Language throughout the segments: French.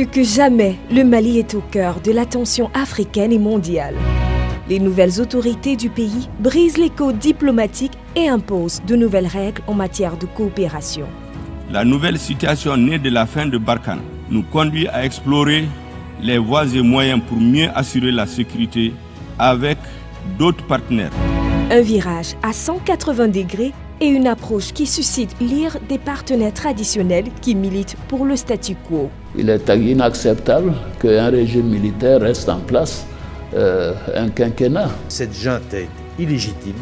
Plus que jamais, le Mali est au cœur de l'attention africaine et mondiale. Les nouvelles autorités du pays brisent les codes diplomatiques et imposent de nouvelles règles en matière de coopération. La nouvelle situation née de la fin de Barkhane nous conduit à explorer les voies et moyens pour mieux assurer la sécurité avec d'autres partenaires. Un virage à 180 degrés et une approche qui suscite l'ire des partenaires traditionnels qui militent pour le statu quo. Il est inacceptable qu'un régime militaire reste en place un quinquennat. Cette junte est illégitime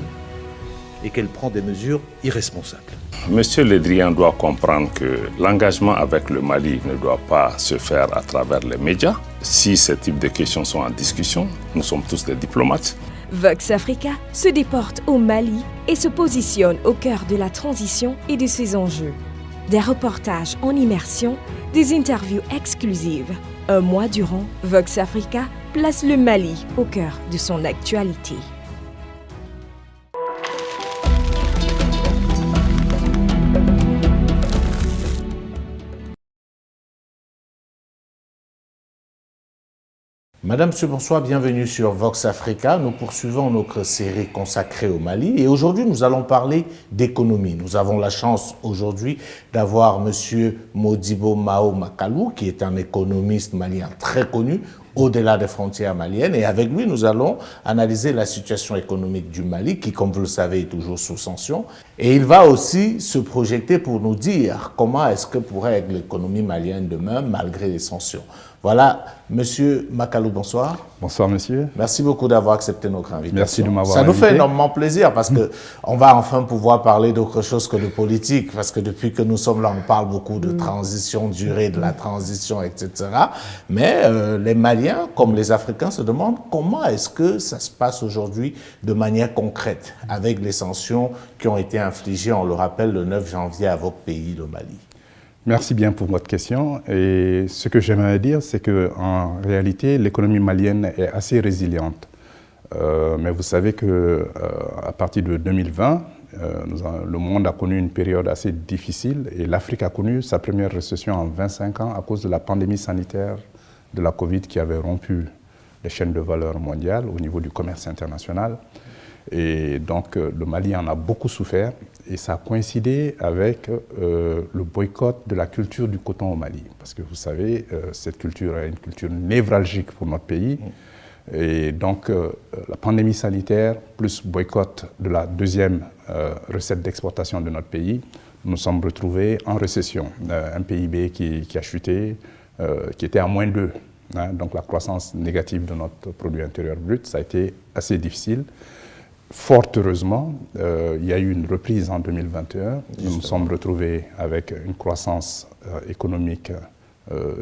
et qu'elle prend des mesures irresponsables. Monsieur Le Drian doit comprendre que l'engagement avec le Mali ne doit pas se faire à travers les médias. Si ce type de questions sont en discussion, nous sommes tous des diplomates. Vox Africa se déporte au Mali et se positionne au cœur de la transition et de ses enjeux. Des reportages en immersion, des interviews exclusives. Un mois durant, Vox Africa place le Mali au cœur de son actualité. Madame, monsieur, bonsoir, bienvenue sur Vox Africa. Nous poursuivons notre série consacrée au Mali et aujourd'hui nous allons parler d'économie. Nous avons la chance aujourd'hui d'avoir monsieur Modibo Mao Makalou qui est un économiste malien très connu au-delà des frontières maliennes et avec lui nous allons analyser la situation économique du Mali qui, comme vous le savez, est toujours sous sanction et il va aussi se projeter pour nous dire comment est-ce que pourrait être l'économie malienne demain malgré les sanctions. Voilà, monsieur Makalou, bonsoir. Bonsoir, monsieur. Merci beaucoup d'avoir accepté notre invitation. Merci de m'avoir invité. Ça nous fait invité. énormément plaisir parce qu'on va enfin pouvoir parler d'autre chose que de politique parce que depuis que nous sommes là, on parle beaucoup de transition, durée de la transition, etc. Mais les Maliens, comme les Africains, se demandent comment est-ce que ça se passe aujourd'hui de manière concrète avec les sanctions qui ont été infligées, on le rappelle, le 9 janvier à votre pays, le Mali. Merci bien pour votre question. Et ce que j'aimerais dire, c'est qu'en réalité, l'économie malienne est assez résiliente. Mais vous savez qu'à partir de 2020, le monde a connu une période assez difficile et l'Afrique a connu sa première récession en 25 ans à cause de la pandémie sanitaire de la Covid qui avait rompu les chaînes de valeur mondiales au niveau du commerce international. Et donc le Mali en a beaucoup souffert et ça a coïncidé avec le boycott de la culture du coton au Mali. Parce que vous savez, cette culture est une culture névralgique pour notre pays. Et donc la pandémie sanitaire plus boycott de la deuxième recette d'exportation de notre pays, nous nous sommes retrouvés en récession. Un PIB qui a chuté, qui était à moins 2. Donc la croissance négative de notre produit intérieur brut, ça a été assez difficile. Fort heureusement, il y a eu une reprise en 2021. Nous nous sommes retrouvés avec une croissance économique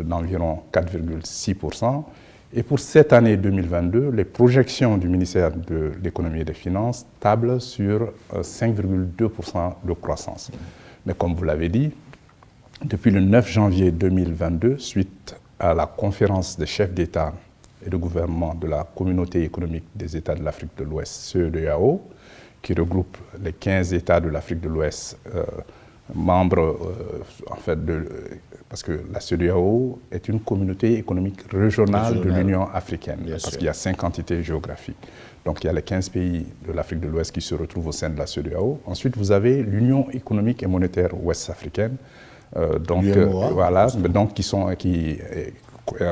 d'environ 4,6%. Et pour cette année 2022, les projections du ministère de l'économie et des finances tablent sur 5,2% de croissance. Mais comme vous l'avez dit, depuis le 9 janvier 2022, suite à la conférence des chefs d'État et de gouvernement de la Communauté économique des États de l'Afrique de l'Ouest, CEDEAO, qui regroupe les 15 États de l'Afrique de l'Ouest, membres en fait parce que la CEDEAO est une communauté économique régionale de l'Union africaine, parce qu'il y a 5 entités géographiques. Donc il y a les 15 pays de l'Afrique de l'Ouest qui se retrouvent au sein de la CEDEAO. Ensuite, vous avez l'Union économique et monétaire ouest-africaine, voilà, donc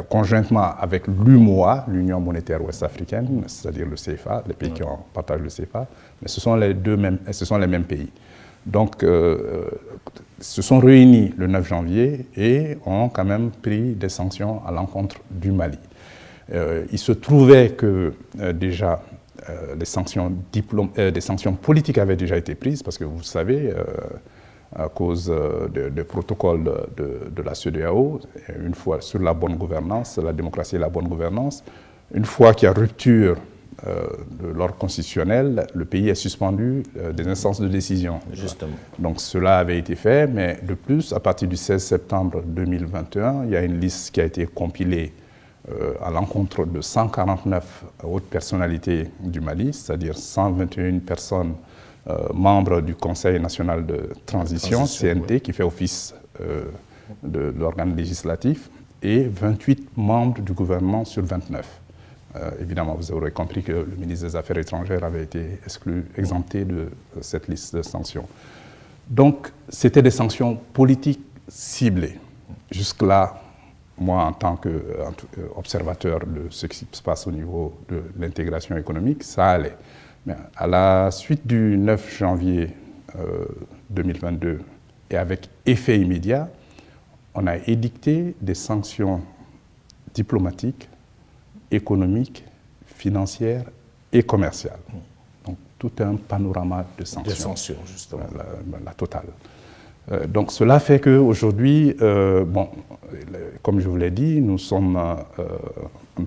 conjointement avec l'UMOA, l'Union monétaire ouest-africaine, c'est-à-dire le CFA, les pays qui partagent le CFA, mais ce sont les mêmes pays. Donc, se sont réunis le 9 janvier et ont quand même pris des sanctions à l'encontre du Mali. Il se trouvait que déjà des sanctions politiques avaient déjà été prises, parce que vous savez, à cause des protocoles de la CEDEAO, une fois sur la bonne gouvernance, la démocratie et la bonne gouvernance, une fois qu'il y a rupture de l'ordre constitutionnel, le pays est suspendu des instances de décision. Justement. Donc cela avait été fait, mais de plus, à partir du 16 septembre 2021, il y a une liste qui a été compilée à l'encontre de 149 hautes personnalités du Mali, c'est-à-dire 121 personnes membre du Conseil national de transition, CNT, qui fait office de l'organe législatif, et 28 membres du gouvernement sur 29. Évidemment, vous aurez compris que le ministre des Affaires étrangères avait été exempté de cette liste de sanctions. Donc, c'était des sanctions politiques ciblées. Jusque-là, moi, en tant qu'observateur de ce qui se passe au niveau de l'intégration économique, ça allait. Mais à la suite du 9 janvier 2022, et avec effet immédiat, on a édicté des sanctions diplomatiques, économiques, financières et commerciales. Donc, tout un panorama de sanctions. Des sanctions, justement. La totale. Donc, cela fait qu'aujourd'hui, comme je vous l'ai dit, nous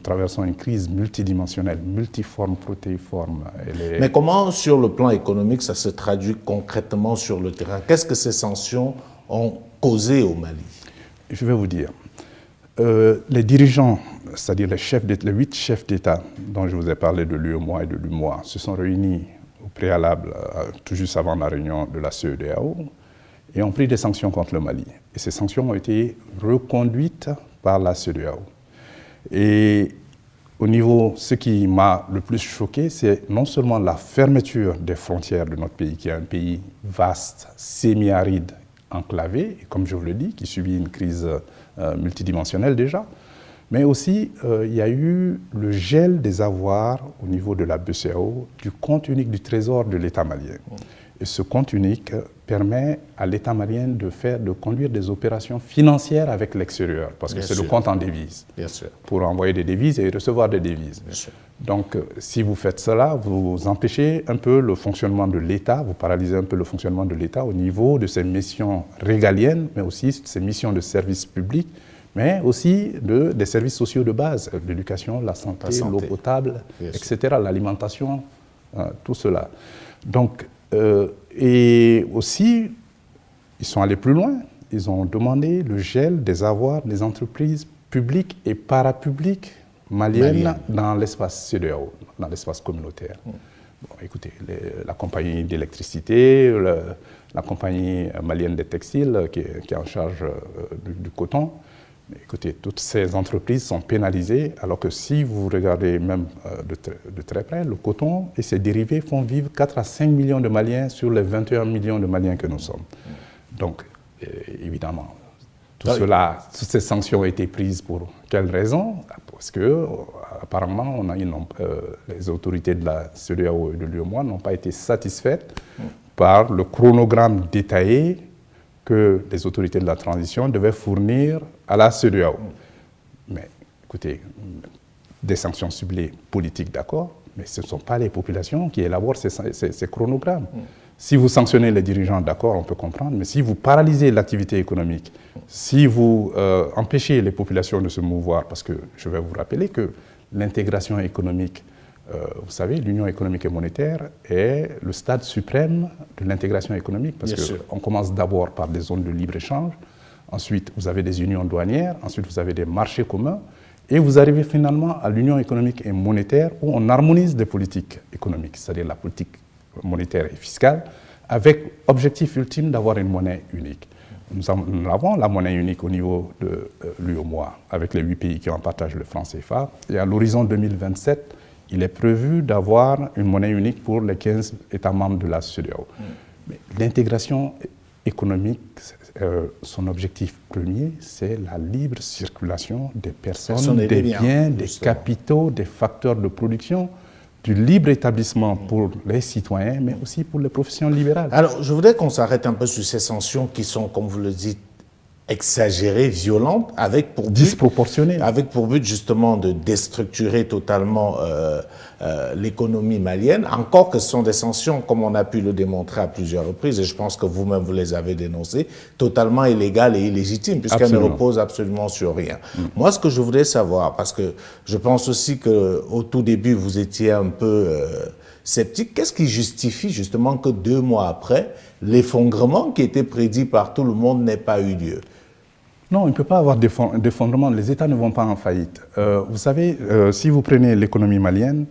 traversons une crise multidimensionnelle, multiforme, protéiforme. Mais comment, sur le plan économique, ça se traduit concrètement sur le terrain? Qu'est-ce que ces sanctions ont causé au Mali? Je vais vous dire. Les dirigeants, c'est-à-dire les 8 chefs d'État dont je vous ai parlé de l'UEMOA et de l'UMOA, se sont réunis au préalable, tout juste avant la réunion de la CEDEAO, et ont pris des sanctions contre le Mali. Et ces sanctions ont été reconduites par la CEDEAO. Et au niveau, ce qui m'a le plus choqué, c'est non seulement la fermeture des frontières de notre pays, qui est un pays vaste, semi-aride, enclavé, et comme je vous le dis, qui subit une crise multidimensionnelle déjà, mais aussi il y a eu le gel des avoirs au niveau de la BCEAO, du compte unique du trésor de l'État malien. Et ce compte unique permet à l'État malien de conduire des opérations financières avec l'extérieur, parce que c'est le compte en devises, pour envoyer des devises et recevoir des devises. Donc, si vous faites cela, vous empêchez un peu le fonctionnement de l'État, vous paralysez un peu le fonctionnement de l'État au niveau de ses missions régaliennes, mais aussi de ses missions de service public, mais aussi des services sociaux de base, l'éducation, la santé, l'eau potable, etc., l'alimentation, tout cela. Donc, et aussi, ils sont allés plus loin. Ils ont demandé le gel des avoirs des entreprises publiques et parapubliques maliennes dans l'espace CEDEAO, dans l'espace communautaire. Bon, écoutez, la compagnie d'électricité, la compagnie malienne des textiles qui est en charge du coton, écoutez, toutes ces entreprises sont pénalisées, alors que si vous regardez même de très près, le coton et ses dérivés font vivre 4 à 5 millions de Maliens sur les 21 millions de Maliens que nous sommes. Donc, évidemment, toutes ces sanctions ont été prises pour quelles raisons? Parce que, apparemment, les autorités de la CEDEAO et de l'UEMOA n'ont pas été satisfaites par le chronogramme détaillé que les autorités de la transition devaient fournir à la CEDEAO. Mais écoutez, des sanctions ciblées politiques, d'accord, mais ce ne sont pas les populations qui élaborent ces chronogrammes. Si vous sanctionnez les dirigeants, d'accord, on peut comprendre, mais si vous paralysez l'activité économique, si vous empêchez les populations de se mouvoir, parce que je vais vous rappeler que l'intégration économique, vous savez, l'Union économique et monétaire est le stade suprême de l'intégration économique, parce qu'on commence d'abord par des zones de libre-échange, ensuite vous avez des unions douanières, ensuite vous avez des marchés communs, et vous arrivez finalement à l'Union économique et monétaire où on harmonise des politiques économiques, c'est-à-dire la politique monétaire et fiscale, avec objectif ultime d'avoir une monnaie unique. Nous avons la monnaie unique au niveau de l'UEMOA, avec les 8 pays qui en partagent le franc CFA, et à l'horizon 2027, il est prévu d'avoir une monnaie unique pour les 15 États membres de la CEDEAO. Mais l'intégration économique, son objectif premier, c'est la libre circulation des personnes, des biens, des capitaux, des facteurs de production, du libre établissement pour les citoyens, mais aussi pour les professions libérales. Alors, je voudrais qu'on s'arrête un peu sur ces sanctions qui sont, comme vous le dites, exagérées, violentes, avec pour but, disproportionnées, avec pour but justement de déstructurer totalement l'économie malienne, encore que ce sont des sanctions, comme on a pu le démontrer à plusieurs reprises, et je pense que vous-même vous les avez dénoncées, totalement illégales et illégitimes, puisqu'elles ne reposent absolument sur rien. Moi, ce que je voudrais savoir, parce que je pense aussi qu'au tout début, vous étiez un peu sceptique, qu'est-ce qui justifie justement que 2 mois après, l'effondrement qui était prédit par tout le monde n'ait pas eu lieu? Non, il ne peut pas y avoir d'effondrement. Les États ne vont pas en faillite. Vous savez, si vous prenez l'économie malienne,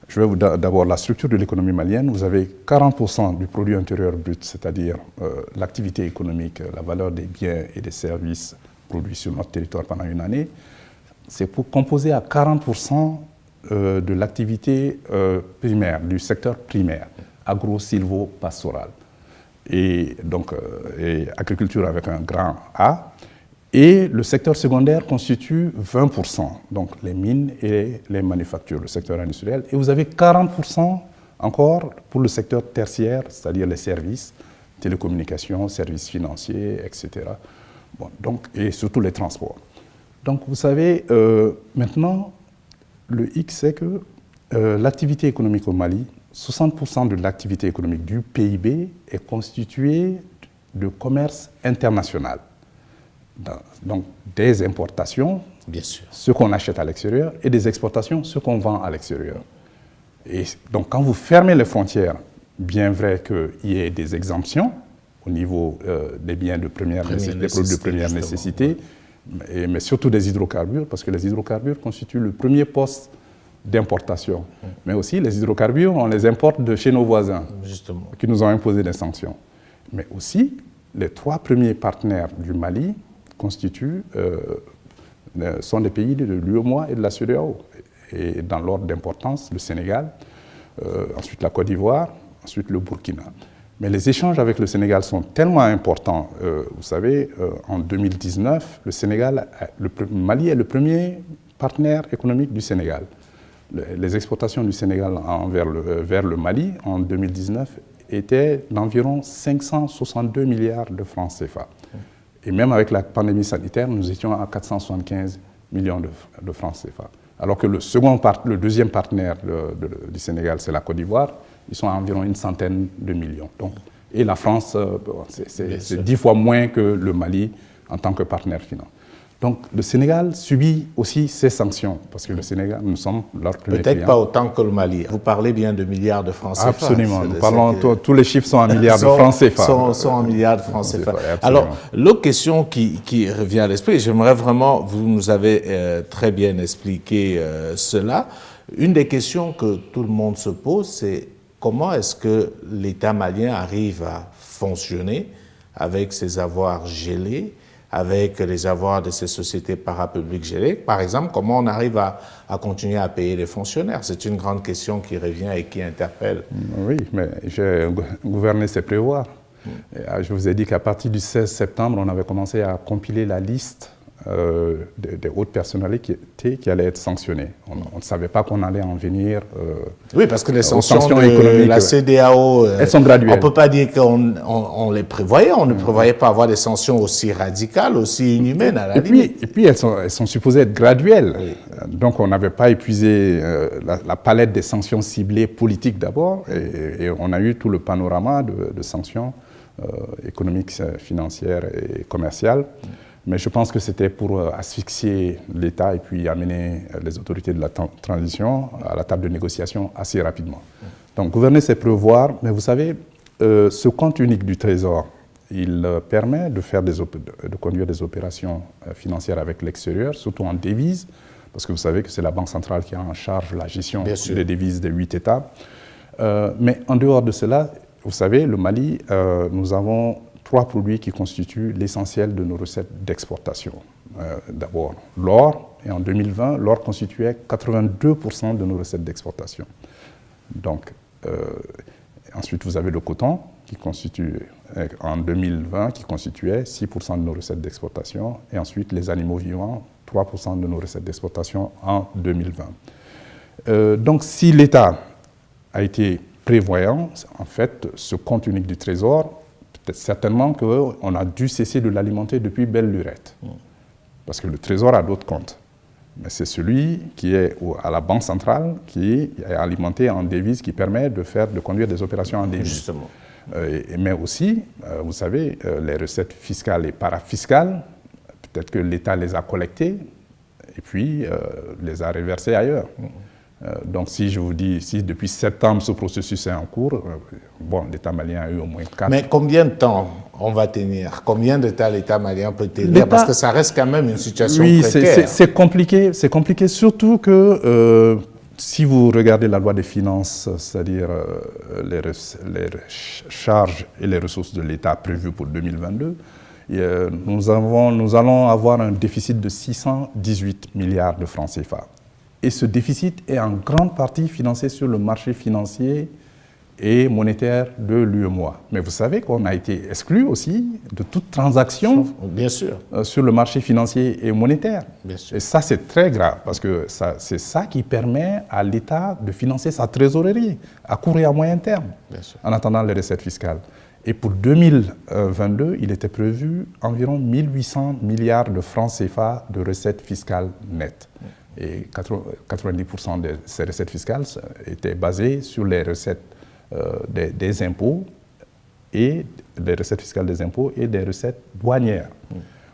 je vais vous d'abord la structure de l'économie malienne, vous avez 40% du produit intérieur brut, c'est-à-dire l'activité économique, la valeur des biens et des services produit sur notre territoire pendant une année, c'est pour composer à 40% de l'activité primaire, du secteur primaire, agro-silvo-pastoral. Et donc, et agriculture avec un grand A. Et le secteur secondaire constitue 20%, donc les mines et les manufactures, le secteur industriel. Et vous avez 40% encore pour le secteur tertiaire, c'est-à-dire les services, télécommunications, services financiers, etc. Bon, donc, et surtout les transports. Donc vous savez, maintenant, le X, c'est que l'activité économique au Mali, 60% de l'activité économique du PIB est constituée de commerce international. Donc des importations, bien sûr, ce qu'on achète à l'extérieur, et des exportations, ce qu'on vend à l'extérieur. Et donc quand vous fermez les frontières, bien vrai qu'il y ait des exemptions au niveau des biens de première nécessité, des produits de première nécessité, mais surtout des hydrocarbures, parce que les hydrocarbures constituent le premier poste d'importation. Mais aussi, les hydrocarbures, on les importe de chez nos voisins, justement, qui nous ont imposé des sanctions. Mais aussi, les 3 premiers partenaires du Mali sont des pays de l'UEMOA et de la CEDEAO. Et dans l'ordre d'importance, le Sénégal, ensuite la Côte d'Ivoire, ensuite le Burkina. Mais les échanges avec le Sénégal sont tellement importants. Vous savez, en 2019, le Mali est le premier partenaire économique du Sénégal. Les exportations du Sénégal vers le Mali en 2019 étaient d'environ 562 milliards de francs CFA. Et même avec la pandémie sanitaire, nous étions à 475 millions de francs CFA. Alors que le deuxième partenaire du Sénégal, c'est la Côte d'Ivoire, ils sont à environ une centaine de millions. Donc, et la France, c'est 10 fois moins que le Mali en tant que partenaire financier. Donc le Sénégal subit aussi ces sanctions, parce que le Sénégal, nous sommes leur premier client. Peut-être pas autant que le Mali. Vous parlez bien de milliards de francs CFA. Absolument. Nous parlons, tous les chiffres sont en milliards de francs CFA. Sont en milliards de francs CFA. Alors, l'autre question qui revient à l'esprit, j'aimerais vraiment, vous nous avez très bien expliqué cela. Une des questions que tout le monde se pose, c'est comment est-ce que l'État malien arrive à fonctionner avec ses avoirs gelés, avec les avoirs de ces sociétés parapubliques gelées. Par exemple, comment on arrive à continuer à payer les fonctionnaires? C'est une grande question qui revient et qui interpelle. Oui, mais gouverner, c'est prévoir. Je vous ai dit qu'à partir du 16 septembre, on avait commencé à compiler la liste des hautes personnalités qui allaient être sanctionnées. On ne savait pas qu'on allait en venir. Oui, parce que les sanctions de la CEDEAO, elles sont graduelles. On ne peut pas dire qu'on les prévoyait. On ne prévoyait pas avoir des sanctions aussi radicales, aussi inhumaines à la limite. Et puis elles sont supposées être graduelles. Oui. Donc on n'avait pas épuisé la palette des sanctions ciblées politiques d'abord, et on a eu tout le panorama de sanctions économiques, financières et commerciales. Mais je pense que c'était pour asphyxier l'État et puis amener les autorités de la transition à la table de négociation assez rapidement. Donc gouverner, c'est prévoir, mais vous savez, ce compte unique du Trésor, il permet de conduire des opérations financières avec l'extérieur, surtout en devises, parce que vous savez que c'est la Banque centrale qui a en charge la gestion des devises des 8 États. Mais en dehors de cela, vous savez, le Mali, nous avons 3 produits qui constituent l'essentiel de nos recettes d'exportation. D'abord, l'or, et en 2020, l'or constituait 82% de nos recettes d'exportation. Donc, ensuite, vous avez le coton, qui constitue, en 2020, qui constituait 6% de nos recettes d'exportation, et ensuite les animaux vivants, 3% de nos recettes d'exportation en 2020. Donc, si l'État a été prévoyant, en fait, ce compte unique du Trésor, certainement qu'on a dû cesser de l'alimenter depuis belle lurette. Parce que le Trésor a d'autres comptes. Mais c'est celui qui est à la Banque centrale qui est alimenté en devises, qui permet de conduire des opérations en devises. Justement. Mais aussi, vous savez, les recettes fiscales et parafiscales, peut-être que l'État les a collectées et puis les a reversées ailleurs. Donc si je vous dis, si depuis septembre ce processus est en cours, bon, l'État malien a eu au moins 4. Mais combien de temps on va tenir? Combien de temps l'État malien peut tenir? Parce que ça reste quand même une situation précaire. Oui, c'est compliqué, surtout que si vous regardez la loi des finances, c'est-à-dire les charges et les ressources de l'État prévues pour 2022, nous allons avoir un déficit de 618 milliards de francs CFA. Et ce déficit est en grande partie financé sur le marché financier et monétaire de l'UEMOA. Mais vous savez qu'on a été exclu aussi de toute transaction bien sûr. Sur le marché financier et monétaire. Bien sûr. Et ça, c'est très grave, parce que c'est ça qui permet à l'État de financer sa trésorerie à court et à moyen terme, en attendant les recettes fiscales. Et pour 2022, il était prévu environ 1800 milliards de francs CFA de recettes fiscales nettes. Et 90% de ces recettes fiscales étaient basées sur les recettes des impôts et des recettes fiscales des impôts et des recettes douanières.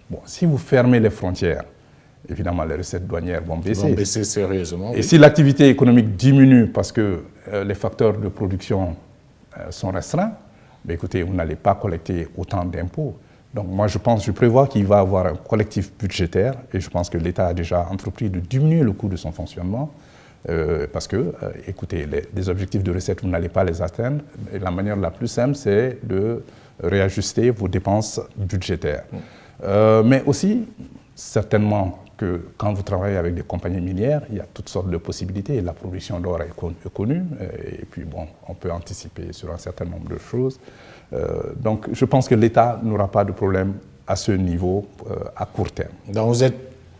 Bon, si vous fermez les frontières, évidemment, les recettes douanières vont baisser. Vont baisser sérieusement. Et si l'activité économique diminue parce que les facteurs de production sont restreints, mais écoutez, vous n'allez pas collecter autant d'impôts. Donc moi, je prévois qu'il va y avoir un collectif budgétaire et je pense que l'État a déjà entrepris de diminuer le coût de son fonctionnement parce que, écoutez, les objectifs de recettes, vous n'allez pas les atteindre. Et la manière la plus simple, c'est de réajuster vos dépenses budgétaires. Mais aussi, certainement, que quand vous travaillez avec des compagnies minières, il y a toutes sortes de possibilités. La production d'or est connue, et puis bon, on peut anticiper sur un certain nombre de choses. Donc je pense que l'État n'aura pas de problème à ce niveau à court terme. Donc vous êtes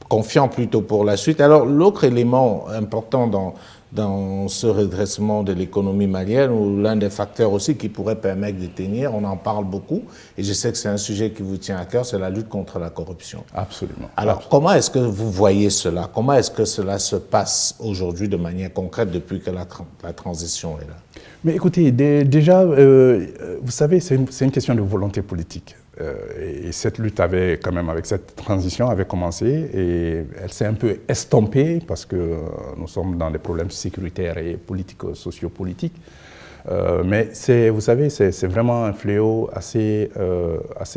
confiant plutôt pour la suite. Alors l'autre élément important dans ce redressement de l'économie malienne, ou l'un des facteurs aussi qui pourrait permettre de tenir, on en parle beaucoup, et je sais que c'est un sujet qui vous tient à cœur, c'est la lutte contre la corruption. Absolument. Alors, comment est-ce que vous voyez cela? Comment est-ce que cela se passe aujourd'hui de manière concrète depuis que la transition est là? Mais écoutez, déjà, vous savez, c'est une question de volonté politique. Et cette lutte avait, quand même, avec cette transition, avait commencé et elle s'est un peu estompée parce que nous sommes dans des problèmes sécuritaires et sociopolitiques. Mais vous savez, c'est vraiment un fléau assez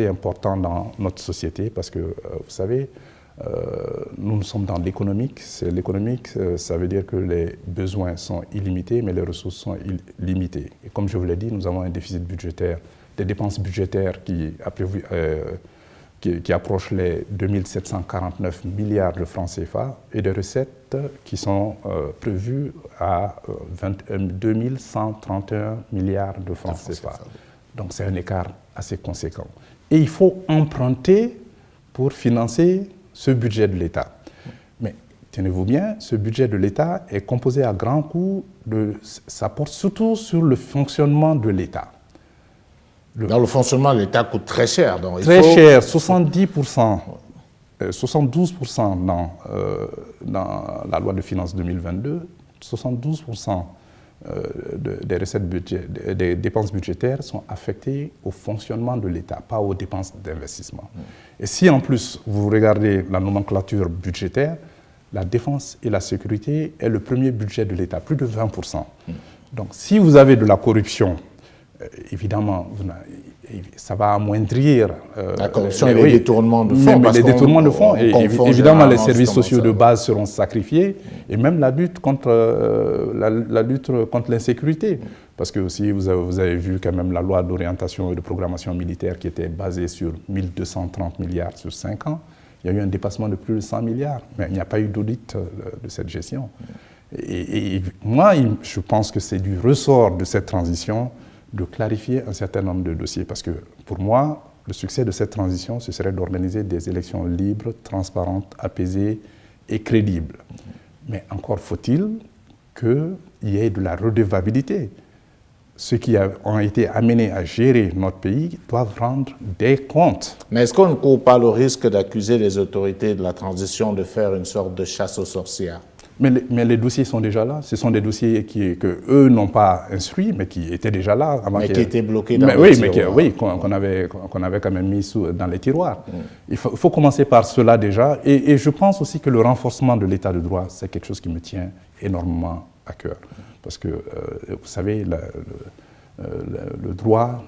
important dans notre société parce que, vous savez, nous sommes dans l'économique. L'économique, ça veut dire que les besoins sont illimités, mais les ressources sont limitées. Et comme je vous l'ai dit, nous avons un déficit budgétaire, des dépenses budgétaires qui approchent les 2749 milliards de francs CFA et des recettes qui sont prévues à 2131 milliards de francs CFA. Donc c'est un écart assez conséquent. Et il faut emprunter pour financer ce budget de l'État. Mais tenez-vous bien, ce budget de l'État est composé à grands coups, ça porte surtout sur le fonctionnement de l'État. Dans le fonctionnement, l'État coûte très cher. Donc cher, 70%, 72% dans la loi de finances 2022, 72% des recettes des dépenses budgétaires sont affectées au fonctionnement de l'État, pas aux dépenses d'investissement. Et si en plus vous regardez la nomenclature budgétaire, la défense et la sécurité est le premier budget de l'État, plus de 20%. Donc si vous avez de la corruption, évidemment, ça va amoindrir la corruption et les détournements de fonds. Les détournements de fonds, et évidemment, les services sociaux de base seront sacrifiés, et même la lutte contre l'insécurité. Parce que aussi, vous avez vu quand même la loi d'orientation et de programmation militaire qui était basée sur 1230 milliards sur 5 ans. Il y a eu un dépassement de plus de 100 milliards, mais il n'y a pas eu d'audit de cette gestion. Et moi, je pense que c'est du ressort de cette transition de clarifier un certain nombre de dossiers. Parce que pour moi, le succès de cette transition, ce serait d'organiser des élections libres, transparentes, apaisées et crédibles. Mais encore faut-il qu'il y ait de la redevabilité. Ceux qui ont été amenés à gérer notre pays doivent rendre des comptes. Mais est-ce qu'on ne court pas le risque d'accuser les autorités de la transition de faire une sorte de chasse aux sorcières? Mais les dossiers sont déjà là. Ce sont des dossiers qu'eux n'ont pas instruits, mais qui étaient déjà là. Mais qui étaient bloqués dans les tiroirs. Oui, qu'on avait quand même mis dans les tiroirs. Il faut commencer par cela déjà. Et je pense aussi que le renforcement de l'état de droit, c'est quelque chose qui me tient énormément à cœur. Parce que, vous savez, le droit,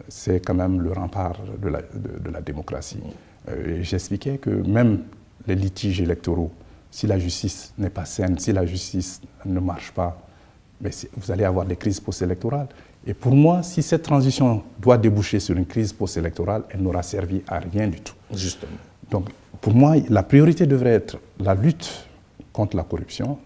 c'est quand même le rempart de la démocratie. J'expliquais que même les litiges électoraux, si la justice n'est pas saine, si la justice ne marche pas, mais vous allez avoir des crises post-électorales. Et pour moi, si cette transition doit déboucher sur une crise post-électorale, elle n'aura servi à rien du tout. Justement. Donc, pour moi, la priorité devrait être la lutte contre la corruption,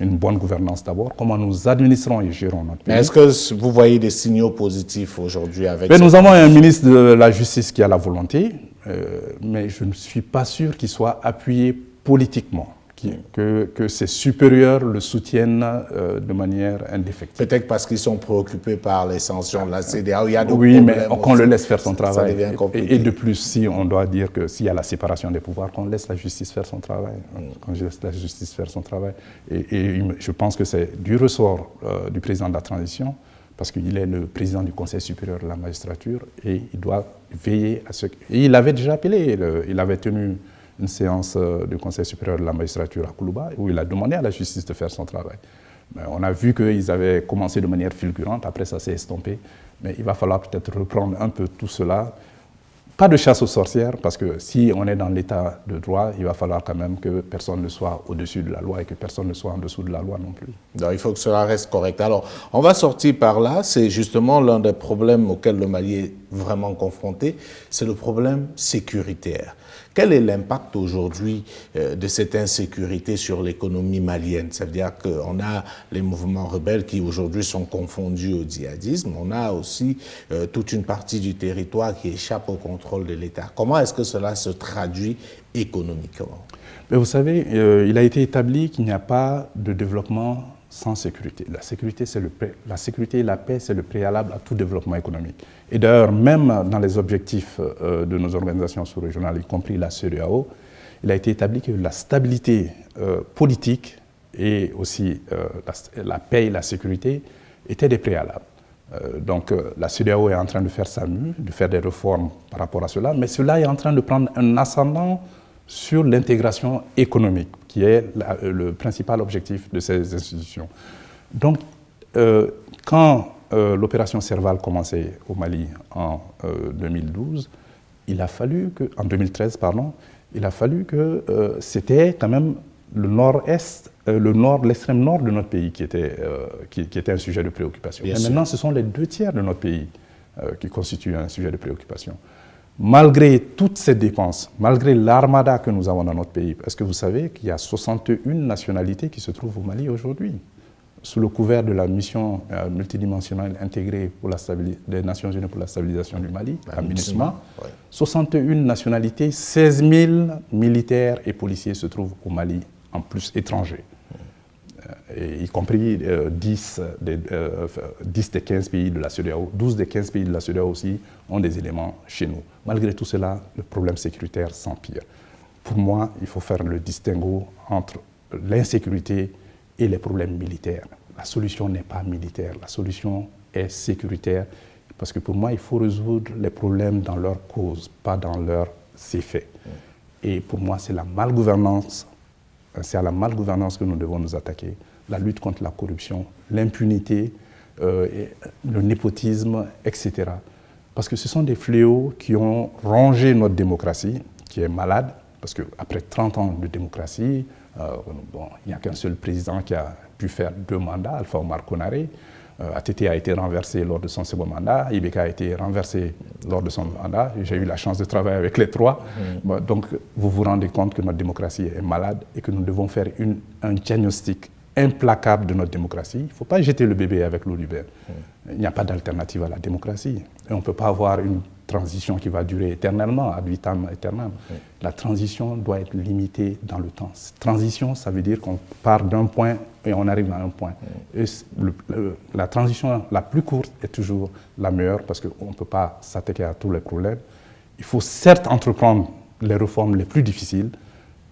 une bonne gouvernance d'abord, comment nous administrons et gérons notre pays. Est-ce que vous voyez des signaux positifs aujourd'hui avec Nous avons un ministre de la Justice qui a la volonté, mais je ne suis pas sûr qu'il soit appuyé politiquement, que ses supérieurs le soutiennent de manière indéfectible. Peut-être parce qu'ils sont préoccupés par les sanctions de la CEDEAO. Il y a oui, mais qu'on le laisse faire son travail. Ça devient compliqué. Et de plus, si on doit dire que s'il y a la séparation des pouvoirs, qu'on laisse la justice faire son travail. Qu'on laisse la justice faire son travail. Et je pense que c'est du ressort du président de la transition, parce qu'il est le président du Conseil supérieur de la magistrature, et il doit veiller à ce que... Et il avait déjà appelé, il avait tenu une séance du Conseil supérieur de la magistrature à Koulouba, où il a demandé à la justice de faire son travail. Mais on a vu qu'ils avaient commencé de manière fulgurante, après ça s'est estompé, mais il va falloir peut-être reprendre un peu tout cela. Pas de chasse aux sorcières, parce que si on est dans l'état de droit, il va falloir quand même que personne ne soit au-dessus de la loi et que personne ne soit en dessous de la loi non plus. Donc, il faut que cela reste correct. Alors, on va sortir par là, c'est justement l'un des problèmes auxquels le Mali est vraiment confronté, c'est le problème sécuritaire. Quel est l'impact aujourd'hui de cette insécurité sur l'économie malienne? Ça veut dire qu'on a les mouvements rebelles qui aujourd'hui sont confondus au djihadisme. On a aussi toute une partie du territoire qui échappe au contrôle de l'État. Comment est-ce que cela se traduit économiquement? Mais vous savez, il a été établi qu'il n'y a pas de développement sans sécurité. La sécurité et la paix, c'est le préalable à tout développement économique. Et d'ailleurs, même dans les objectifs de nos organisations sous-régionales, y compris la CEDEAO, il a été établi que la stabilité politique et aussi la paix et la sécurité étaient des préalables. Donc la CEDEAO est en train de faire sa mue, de faire des réformes par rapport à cela, mais cela est en train de prendre un ascendant sur l'intégration économique, qui est le principal objectif de ces institutions. Donc, quand l'opération Serval commençait au Mali en 2012, en 2013, pardon, il a fallu que c'était quand même le nord-est, l'extrême nord de notre pays qui était un sujet de préoccupation. Et maintenant, ce sont les 2/3 de notre pays qui constituent un sujet de préoccupation. Malgré toutes ces dépenses, malgré l'armada que nous avons dans notre pays, est-ce que vous savez qu'il y a 61 nationalités qui se trouvent au Mali aujourd'hui, sous le couvert de la mission multidimensionnelle intégrée des Nations Unies pour la stabilisation du Mali, la MINUSMA, 61 nationalités, 16 000 militaires et policiers se trouvent au Mali, en plus étrangers, y compris 10 des 15 pays de la CEDEAO, 12 des 15 pays de la CEDEAO aussi ont des éléments chez nous. Malgré tout cela, le problème sécuritaire s'empire. Pour moi, il faut faire le distinguo entre l'insécurité et les problèmes militaires. La solution n'est pas militaire, la solution est sécuritaire, parce que pour moi, il faut résoudre les problèmes dans leur cause, pas dans leurs effets. Et pour moi, c'est la malgouvernance. C'est à la malgouvernance que nous devons nous attaquer, la lutte contre la corruption, l'impunité, le népotisme, etc. Parce que ce sont des fléaux qui ont rongé notre démocratie, qui est malade, parce qu'après 30 ans de démocratie, il n'y a qu'un seul président qui a pu faire 2 mandats, Alpha Omar Konaré. ATT a été renversé lors de son second mandat, Ibeka a été renversé lors de son mandat. J'ai eu la chance de travailler avec les 3. Donc, vous vous rendez compte que notre démocratie est malade et que nous devons faire un diagnostic implacable de notre démocratie. Il ne faut pas jeter le bébé avec l'eau du bain. Il n'y a pas d'alternative à la démocratie. Et on ne peut pas avoir une transition qui va durer éternellement, ad vitam aeternam. La transition doit être limitée dans le temps. Transition, ça veut dire qu'on part d'un point et on arrive à un point. Et la transition la plus courte est toujours la meilleure parce qu'on ne peut pas s'attaquer à tous les problèmes. Il faut certes entreprendre les réformes les plus difficiles,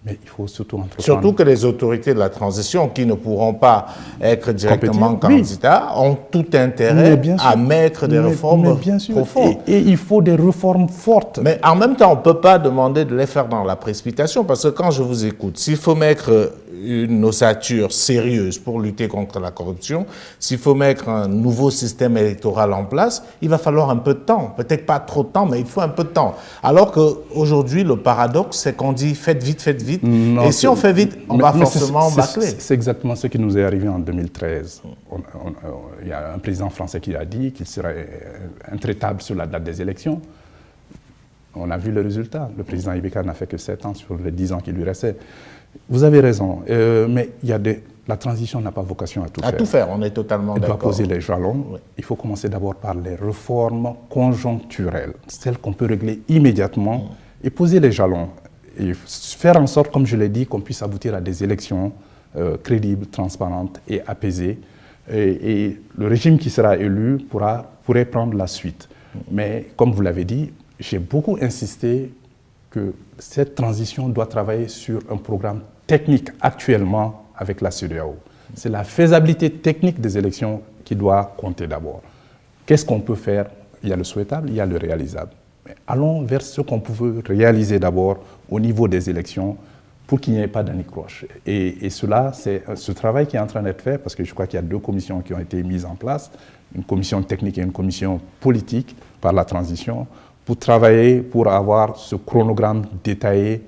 mais il faut surtout entreprendre... Surtout que les autorités de la transition, qui ne pourront pas être directement candidats, ont tout intérêt à mettre des réformes profondes. Et il faut des réformes fortes. Mais en même temps, on ne peut pas demander de les faire dans la précipitation, parce que quand je vous écoute, s'il faut mettre une ossature sérieuse pour lutter contre la corruption, s'il faut mettre un nouveau système électoral en place, il va falloir un peu de temps. Peut-être pas trop de temps, mais il faut un peu de temps. Alors qu'aujourd'hui, le paradoxe, c'est qu'on dit faites vite. Non, et si on fait vite, on va forcément bâcler. C'est exactement ce qui nous est arrivé en 2013. Il y a un président français qui a dit qu'il serait intraitable sur la date des élections. On a vu le résultat. Le président Ibeka n'a fait que 7 ans sur les 10 ans qui lui restaient. Vous avez raison, mais la transition n'a pas vocation à tout faire. À tout faire, on est totalement d'accord. Elle doit poser les jalons. Oui. Il faut commencer d'abord par les réformes conjoncturelles, celles qu'on peut régler immédiatement, et poser les jalons. Et faire en sorte, comme je l'ai dit, qu'on puisse aboutir à des élections crédibles, transparentes et apaisées. Et le régime qui sera élu pourrait prendre la suite. Mais comme vous l'avez dit, j'ai beaucoup insisté que cette transition doit travailler sur un programme technique actuellement avec la CEDEAO. C'est la faisabilité technique des élections qui doit compter d'abord. Qu'est-ce qu'on peut faire? Il y a le souhaitable, il y a le réalisable. Mais allons vers ce qu'on peut réaliser d'abord au niveau des élections pour qu'il n'y ait pas d'anicroche. Et cela, c'est ce travail qui est en train d'être fait, parce que je crois qu'il y a 2 commissions qui ont été mises en place, une commission technique et une commission politique par la transition, pour travailler, pour avoir ce chronogramme détaillé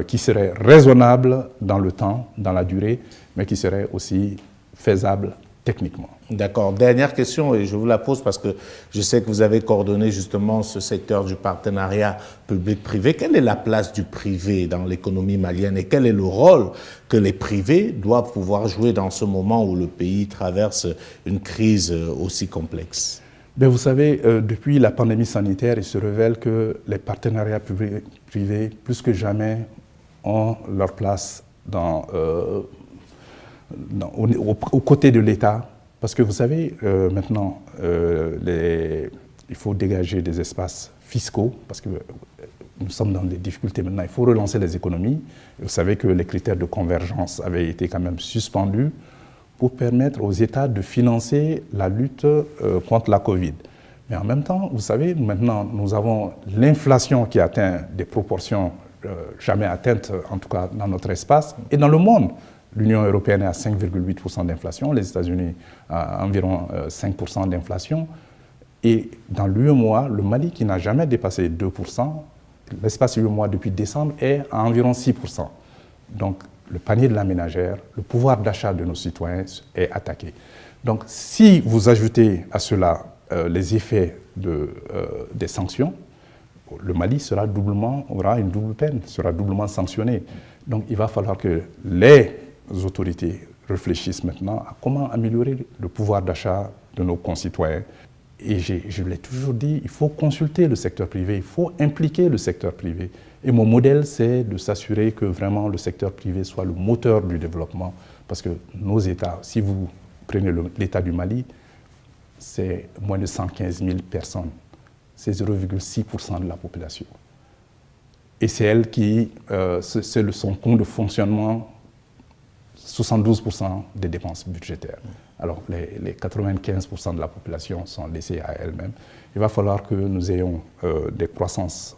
qui serait raisonnable dans le temps, dans la durée, mais qui serait aussi faisable techniquement. D'accord. Dernière question, et je vous la pose parce que je sais que vous avez coordonné justement ce secteur du partenariat public-privé. Quelle est la place du privé dans l'économie malienne et quel est le rôle que les privés doivent pouvoir jouer dans ce moment où le pays traverse une crise aussi complexe? Bien, vous savez, depuis la pandémie sanitaire, il se révèle que les partenariats privés, plus que jamais, ont leur place aux côtés de l'État. Parce que vous savez, maintenant, il faut dégager des espaces fiscaux, parce que nous sommes dans des difficultés maintenant. Il faut relancer les économies. Vous savez que les critères de convergence avaient été quand même suspendus pour permettre aux États de financer la lutte contre la Covid. Mais en même temps, vous savez, maintenant, nous avons l'inflation qui atteint des proportions jamais atteintes, en tout cas dans notre espace, et dans le monde. L'Union européenne est à 5,8% d'inflation, les États-Unis à environ 5% d'inflation. Et dans l'UEMOA, le Mali, qui n'a jamais dépassé 2%, l'espace UEMOA depuis décembre est à environ 6%. Donc, le panier de la ménagère, le pouvoir d'achat de nos citoyens est attaqué. Donc, si vous ajoutez à cela les effets des sanctions, le Mali aura une double peine, sera doublement sanctionné. Donc, il va falloir que les autorités réfléchissent maintenant à comment améliorer le pouvoir d'achat de nos concitoyens. Et je l'ai toujours dit, il faut consulter le secteur privé, il faut impliquer le secteur privé. Et mon modèle, c'est de s'assurer que vraiment le secteur privé soit le moteur du développement. Parce que nos États, si vous prenez l'État du Mali, c'est moins de 115 000 personnes. C'est 0,6% de la population. Et c'est elle qui, c'est son compte de fonctionnement, 72% des dépenses budgétaires. Alors les 95% de la population sont laissées à elles-mêmes. Il va falloir que nous ayons des croissances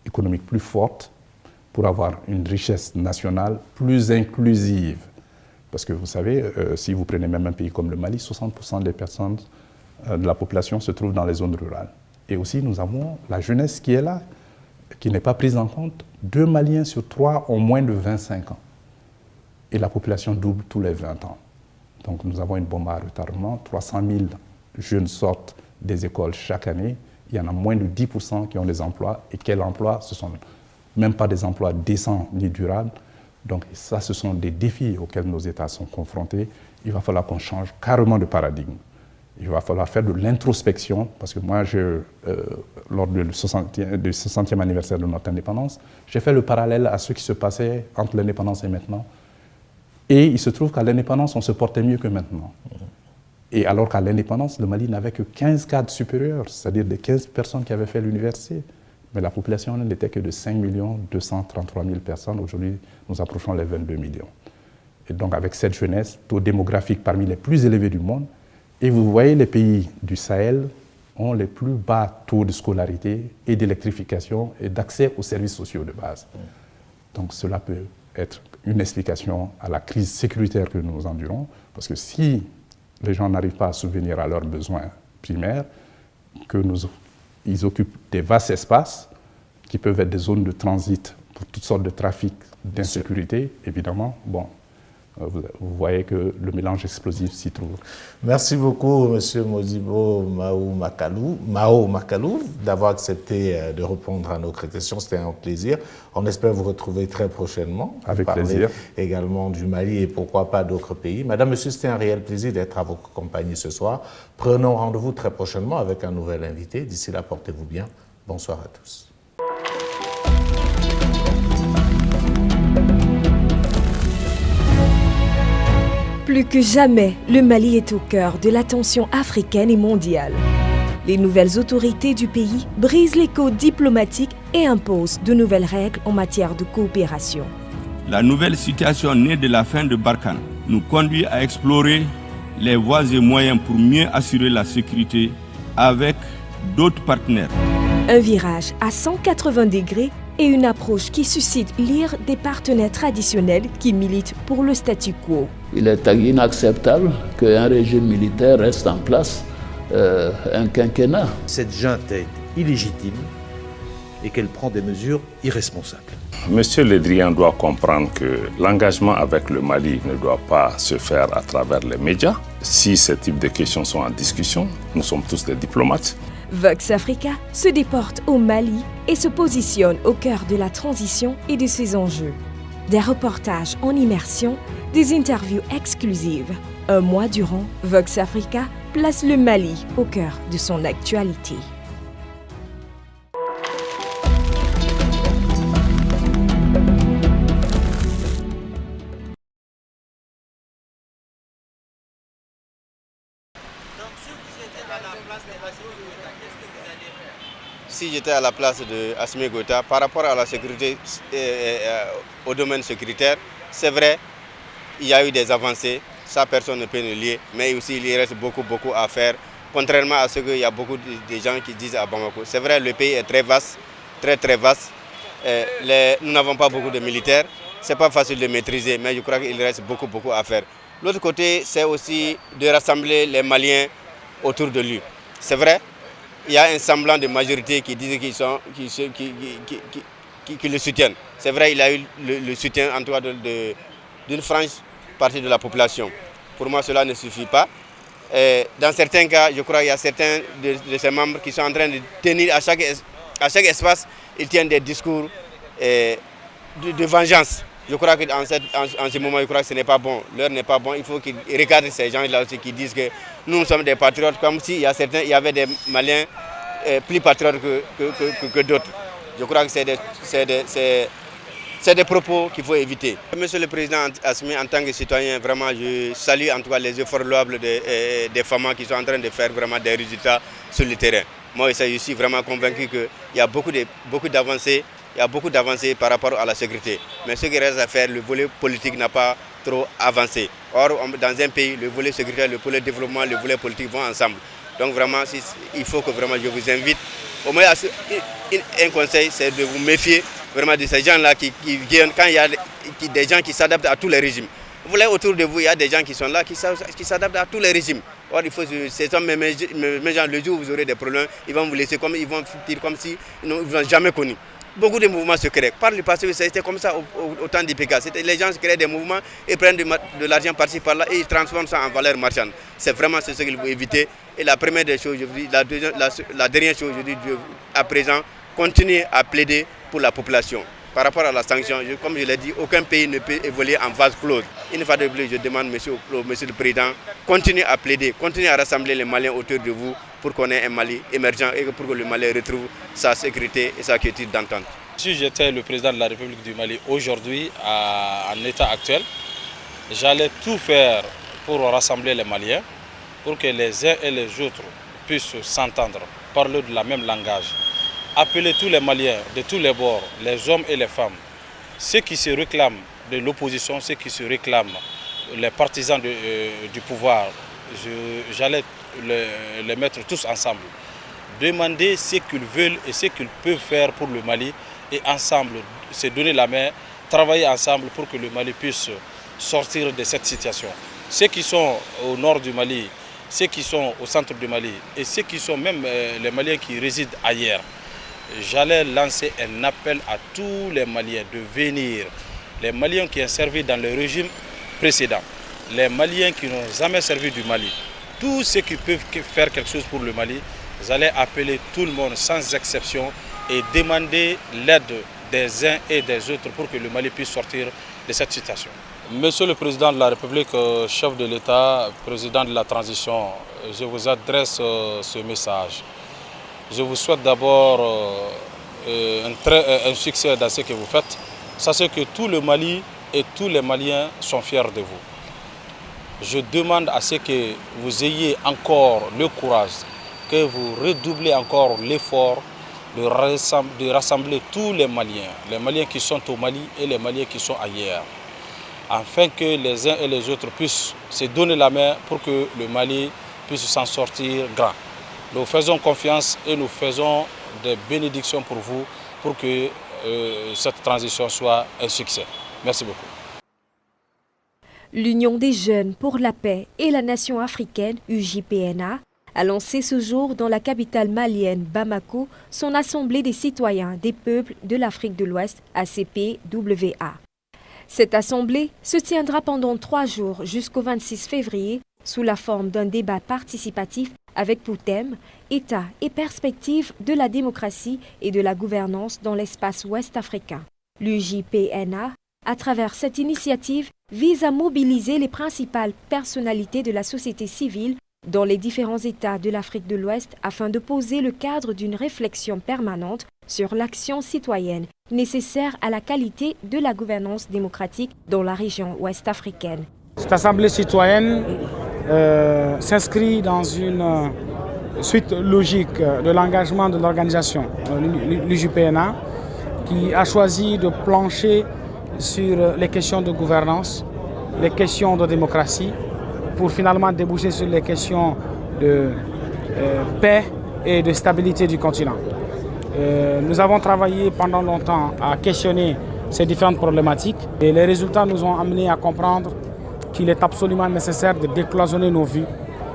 économiques plus fortes pour avoir une richesse nationale plus inclusive. Parce que vous savez, si vous prenez même un pays comme le Mali, 60% des personnes de la population se trouvent dans les zones rurales. Et aussi, nous avons la jeunesse qui est là, qui n'est pas prise en compte. 2 Maliens sur 3 ont moins de 25 ans. Et la population double tous les 20 ans. Donc nous avons une bombe à retardement. 300 000 jeunes sortent des écoles chaque année. Il y en a moins de 10% qui ont des emplois. Et quels emplois? Ce ne sont même pas des emplois décents ni durables. Donc ça, ce sont des défis auxquels nos États sont confrontés. Il va falloir qu'on change carrément de paradigme. Il va falloir faire de l'introspection, parce que moi, lors du 60e anniversaire de notre indépendance, j'ai fait le parallèle à ce qui se passait entre l'indépendance et maintenant. Et il se trouve qu'à l'indépendance, on se portait mieux que maintenant. Et alors qu'à l'indépendance, le Mali n'avait que 15 cadres supérieurs, c'est-à-dire des 15 personnes qui avaient fait l'université. Mais la population n'était que de 5 233 000 personnes. Aujourd'hui, nous approchons les 22 millions. Et donc, avec cette jeunesse, taux démographique parmi les plus élevés du monde, et vous voyez, les pays du Sahel ont les plus bas taux de scolarité et d'électrification et d'accès aux services sociaux de base. Donc, cela peut être une explication à la crise sécuritaire que nous endurons, parce que si les gens n'arrivent pas à subvenir à leurs besoins primaires, ils occupent des vastes espaces qui peuvent être des zones de transit pour toutes sortes de trafics d'insécurité, évidemment, bon, vous voyez que le mélange explosif s'y trouve. Merci beaucoup, M. Modibo Mao Makalou, d'avoir accepté de répondre à nos questions. C'était un plaisir. On espère vous retrouver très prochainement. Avec parler plaisir. Également du Mali et pourquoi pas d'autres pays. Madame, Monsieur, c'était un réel plaisir d'être à votre compagnie ce soir. Prenons rendez-vous très prochainement avec un nouvel invité. D'ici là, portez-vous bien. Bonsoir à tous. Plus que jamais, le Mali est au cœur de l'attention africaine et mondiale. Les nouvelles autorités du pays brisent les codes diplomatiques et imposent de nouvelles règles en matière de coopération. La nouvelle situation née de la fin de Barkhane nous conduit à explorer les voies et moyens pour mieux assurer la sécurité avec d'autres partenaires. Un virage à 180 degrés et une approche qui suscite l'ire des partenaires traditionnels qui militent pour le statu quo. Il est inacceptable qu'un régime militaire reste en place un quinquennat. Cette junte est illégitime et qu'elle prend des mesures irresponsables. Monsieur Le Drian doit comprendre que l'engagement avec le Mali ne doit pas se faire à travers les médias. Si ce type de questions sont en discussion, nous sommes tous des diplomates. Vox Africa se déporte au Mali et se positionne au cœur de la transition et de ses enjeux. Des reportages en immersion, des interviews exclusives. Un mois durant, Vox Africa place le Mali au cœur de son actualité. Si j'étais à la place de Assimi Goïta, par rapport à la sécurité, au domaine sécuritaire, c'est vrai, il y a eu des avancées, ça personne ne peut le nier, mais aussi il reste beaucoup à faire, contrairement à ce qu'il y a beaucoup de gens qui disent à Bamako. C'est vrai, le pays est très vaste, très vaste. Nous n'avons pas beaucoup de militaires, c'est pas facile de maîtriser, mais je crois qu'il reste beaucoup à faire. L'autre côté, c'est aussi de rassembler les Maliens autour de lui. C'est vrai, il y a un semblant de majorité qui disent qu'ils le soutiennent. C'est vrai, il a eu le soutien en tout cas d'une frange partie de la population. Pour moi, cela ne suffit pas. Dans certains cas, je crois qu'il y a certains de ses membres qui sont en train de tenir à chaque espace, ils tiennent des discours de vengeance. Je crois qu'en ce moment, je crois que ce n'est pas bon. L'heure n'est pas bon. Il faut qu'ils regardent ces gens-là aussi qui disent que nous sommes des patriotes, comme s'il y a avait des Maliens plus patriotes que d'autres. Je crois que c'est des propos qu'il faut éviter. Monsieur le Président Assimi, en tant que citoyen, vraiment, je salue en tout cas les efforts louables des femmes qui sont en train de faire vraiment des résultats sur le terrain. Moi, je suis vraiment convaincu qu'il y a beaucoup d'avancées. Il y a beaucoup d'avancées par rapport à la sécurité. Mais ce qui reste à faire, le volet politique n'a pas trop avancé. Or, dans un pays, le volet sécuritaire, le volet développement, le volet politique vont ensemble. Donc vraiment, il faut que vraiment je vous invite. Au moins, un conseil, c'est de vous méfier vraiment de ces gens-là qui viennent quand il y a des gens qui s'adaptent à tous les régimes. Vous voyez, autour de vous, il y a des gens qui sont là, qui s'adaptent à tous les régimes. Or, il faut ces hommes, mes gens, le jour où vous aurez des problèmes, ils vont vous laisser comme ils vont dire comme si ils ne vous ont jamais connu. Beaucoup de mouvements se créent. Par le passé, c'était comme ça au temps d'IPK. Les gens se créent des mouvements et prennent de l'argent par-ci par-là et ils transforment ça en valeur marchande. C'est vraiment ce qu'il faut éviter. Et la première des choses, je vous dis, la dernière chose, je dis, à présent, continuez à plaider pour la population. Par rapport à la sanction, comme je l'ai dit, aucun pays ne peut évoluer en vase clos. Une fois de plus, je demande, monsieur le Président, continuez à plaider, continuez à rassembler les Maliens autour de vous pour qu'on ait un Mali émergent et pour que le Mali retrouve sa sécurité et sa quiétude d'entente. Si j'étais le président de la République du Mali aujourd'hui, en état actuel, j'allais tout faire pour rassembler les Maliens, pour que les uns et les autres puissent s'entendre, parler de la même langage. Appeler tous les Maliens de tous les bords, les hommes et les femmes, ceux qui se réclament de l'opposition, ceux qui se réclament, les partisans du pouvoir, j'allais les mettre tous ensemble. Demander ce qu'ils veulent et ce qu'ils peuvent faire pour le Mali et ensemble se donner la main, travailler ensemble pour que le Mali puisse sortir de cette situation. Ceux qui sont au nord du Mali, ceux qui sont au centre du Mali et ceux qui sont même les Maliens qui résident ailleurs, j'allais lancer un appel à tous les Maliens de venir. Les Maliens qui ont servi dans le régime précédent, les Maliens qui n'ont jamais servi du Mali, tous ceux qui peuvent faire quelque chose pour le Mali, vous allez appeler tout le monde sans exception et demander l'aide des uns et des autres pour que le Mali puisse sortir de cette situation. Monsieur le Président de la République, chef de l'État, président de la transition, je vous adresse ce message. Je vous souhaite d'abord un succès dans ce que vous faites. Sachez que tout le Mali et tous les Maliens sont fiers de vous. Je demande à ce que vous ayez encore le courage, que vous redoublez encore l'effort de rassembler tous les Maliens qui sont au Mali et les Maliens qui sont ailleurs, afin que les uns et les autres puissent se donner la main pour que le Mali puisse s'en sortir grand. Nous faisons confiance et nous faisons des bénédictions pour vous pour que cette transition soit un succès. Merci beaucoup. L'Union des jeunes pour la paix et la nation africaine, UJPNA, a lancé ce jour dans la capitale malienne Bamako son Assemblée des citoyens des peuples de l'Afrique de l'Ouest, ACP-WA. Cette assemblée se tiendra pendant 3 jours jusqu'au 26 février sous la forme d'un débat participatif avec pour thème « État et perspectives de la démocratie et de la gouvernance dans l'espace ouest africain ». L'UJPNA, à travers cette initiative, vise à mobiliser les principales personnalités de la société civile dans les différents États de l'Afrique de l'Ouest afin de poser le cadre d'une réflexion permanente sur l'action citoyenne nécessaire à la qualité de la gouvernance démocratique dans la région ouest africaine. Cette assemblée citoyenne s'inscrit dans une suite logique de l'engagement de l'organisation, l'UJPNA, qui a choisi de plancher sur les questions de gouvernance, les questions de démocratie, pour finalement déboucher sur les questions de paix et de stabilité du continent. Nous avons travaillé pendant longtemps à questionner ces différentes problématiques et les résultats nous ont amenés à comprendre qu'il est absolument nécessaire de décloisonner nos vues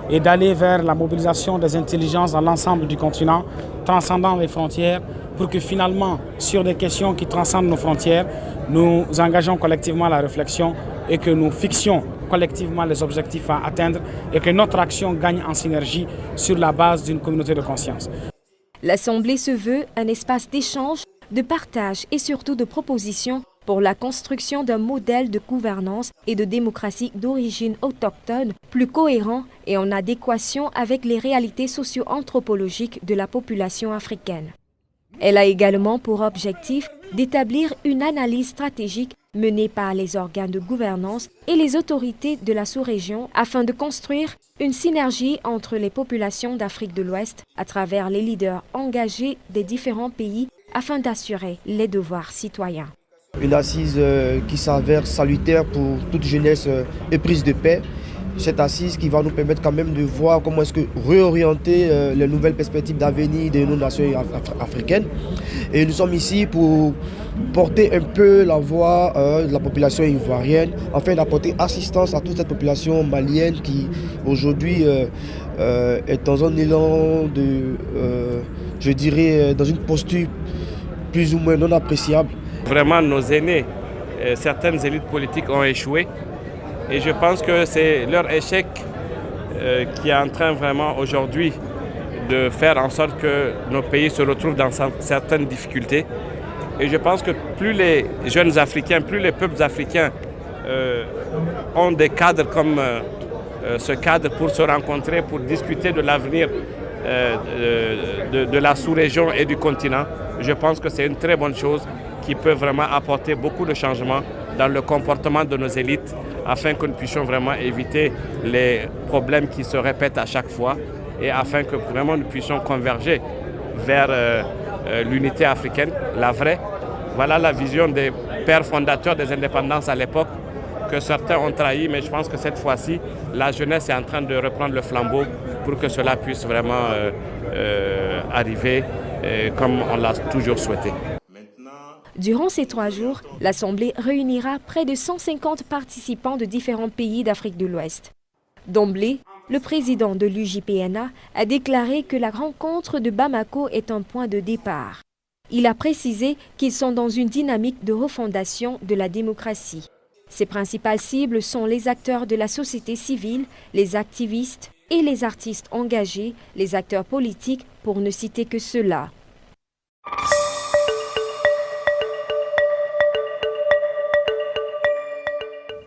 et d'aller vers la mobilisation des intelligences dans l'ensemble du continent, transcendant les frontières, pour que finalement, sur des questions qui transcendent nos frontières, nous engageons collectivement la réflexion et que nous fixions collectivement les objectifs à atteindre et que notre action gagne en synergie sur la base d'une communauté de conscience. L'Assemblée se veut un espace d'échange, de partage et surtout de propositions pour la construction d'un modèle de gouvernance et de démocratie d'origine autochtone plus cohérent et en adéquation avec les réalités socio-anthropologiques de la population africaine. Elle a également pour objectif d'établir une analyse stratégique menée par les organes de gouvernance et les autorités de la sous-région afin de construire une synergie entre les populations d'Afrique de l'Ouest à travers les leaders engagés des différents pays afin d'assurer les devoirs citoyens. Une assise qui s'avère salutaire pour toute jeunesse éprise de paix. Cette assise qui va nous permettre quand même de voir comment est-ce que réorienter les nouvelles perspectives d'avenir de nos nations africaines. Et nous sommes ici pour porter un peu la voix de la population ivoirienne, afin d'apporter assistance à toute cette population malienne qui aujourd'hui est dans un élan de, je dirais, dans une posture plus ou moins non appréciable. Vraiment, nos aînés, certaines élites politiques ont échoué. Et je pense que c'est leur échec qui est en train vraiment aujourd'hui de faire en sorte que nos pays se retrouvent dans certaines difficultés. Et je pense que plus les jeunes Africains, plus les peuples africains ont des cadres comme ce cadre pour se rencontrer, pour discuter de l'avenir de la sous-région et du continent, je pense que c'est une très bonne chose qui peut vraiment apporter beaucoup de changements dans le comportement de nos élites afin que nous puissions vraiment éviter les problèmes qui se répètent à chaque fois et afin que vraiment nous puissions converger vers l'unité africaine, la vraie. Voilà la vision des pères fondateurs des indépendances à l'époque que certains ont trahi, mais je pense que cette fois-ci, la jeunesse est en train de reprendre le flambeau pour que cela puisse vraiment arriver comme on l'a toujours souhaité. Durant ces 3 jours, l'Assemblée réunira près de 150 participants de différents pays d'Afrique de l'Ouest. D'emblée, le président de l'UJPNA a déclaré que la rencontre de Bamako est un point de départ. Il a précisé qu'ils sont dans une dynamique de refondation de la démocratie. Ses principales cibles sont les acteurs de la société civile, les activistes et les artistes engagés, les acteurs politiques, pour ne citer que ceux-là.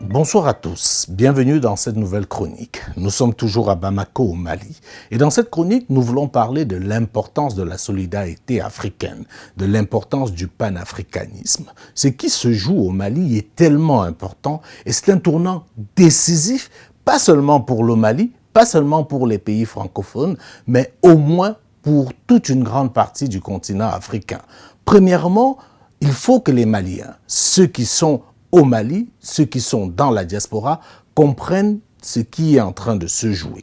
Bonsoir à tous, bienvenue dans cette nouvelle chronique. Nous sommes toujours à Bamako au Mali et dans cette chronique nous voulons parler de l'importance de la solidarité africaine, de l'importance du panafricanisme. Ce qui se joue au Mali est tellement important et c'est un tournant décisif, pas seulement pour le Mali, pas seulement pour les pays francophones, mais au moins pour toute une grande partie du continent africain. Premièrement, il faut que les Maliens, ceux qui sont au Mali, ceux qui sont dans la diaspora, comprennent ce qui est en train de se jouer.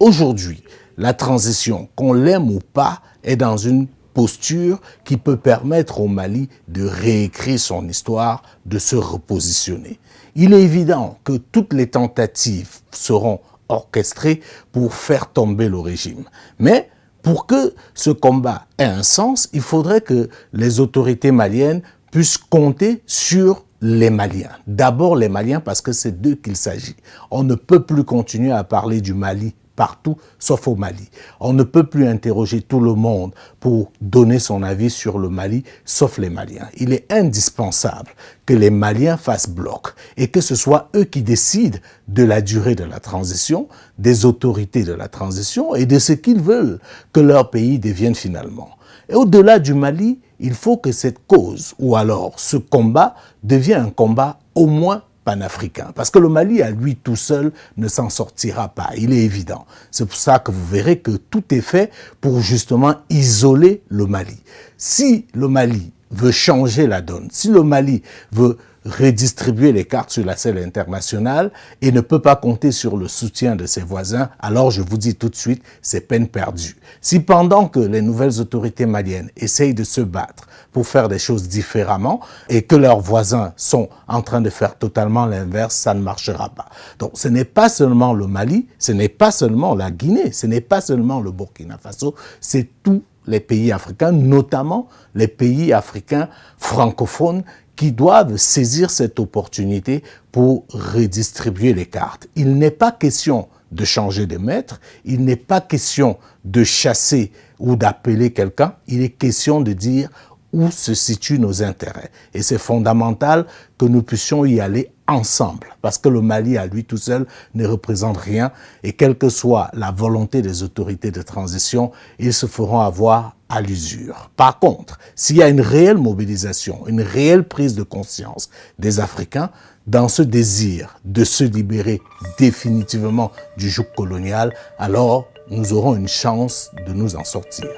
Aujourd'hui, la transition, qu'on l'aime ou pas, est dans une posture qui peut permettre au Mali de réécrire son histoire, de se repositionner. Il est évident que toutes les tentatives seront orchestrées pour faire tomber le régime. Mais pour que ce combat ait un sens, il faudrait que les autorités maliennes puissent compter sur les Maliens. D'abord les Maliens parce que c'est d'eux qu'il s'agit. On ne peut plus continuer à parler du Mali partout, sauf au Mali. On ne peut plus interroger tout le monde pour donner son avis sur le Mali, sauf les Maliens. Il est indispensable que les Maliens fassent bloc et que ce soit eux qui décident de la durée de la transition, des autorités de la transition et de ce qu'ils veulent que leur pays devienne finalement. Et au-delà du Mali, il faut que cette cause, ou alors ce combat, devienne un combat au moins panafricain. Parce que le Mali, à lui tout seul, ne s'en sortira pas, il est évident. C'est pour ça que vous verrez que tout est fait pour justement isoler le Mali. Si le Mali veut changer la donne, si le Mali veut redistribuer les cartes sur la scène internationale et ne peut pas compter sur le soutien de ses voisins, alors je vous dis tout de suite, c'est peine perdue. Si pendant que les nouvelles autorités maliennes essayent de se battre pour faire des choses différemment et que leurs voisins sont en train de faire totalement l'inverse, ça ne marchera pas. Donc ce n'est pas seulement le Mali, ce n'est pas seulement la Guinée, ce n'est pas seulement le Burkina Faso, c'est tous les pays africains, notamment les pays africains francophones qui doivent saisir cette opportunité pour redistribuer les cartes. Il n'est pas question de changer de maître, il n'est pas question de chasser ou d'appeler quelqu'un, il est question de dire où se situent nos intérêts. Et c'est fondamental que nous puissions y aller ensemble, parce que le Mali à lui tout seul ne représente rien et quelle que soit la volonté des autorités de transition, ils se feront avoir à l'usure. Par contre, s'il y a une réelle mobilisation, une réelle prise de conscience des Africains dans ce désir de se libérer définitivement du joug colonial, alors nous aurons une chance de nous en sortir.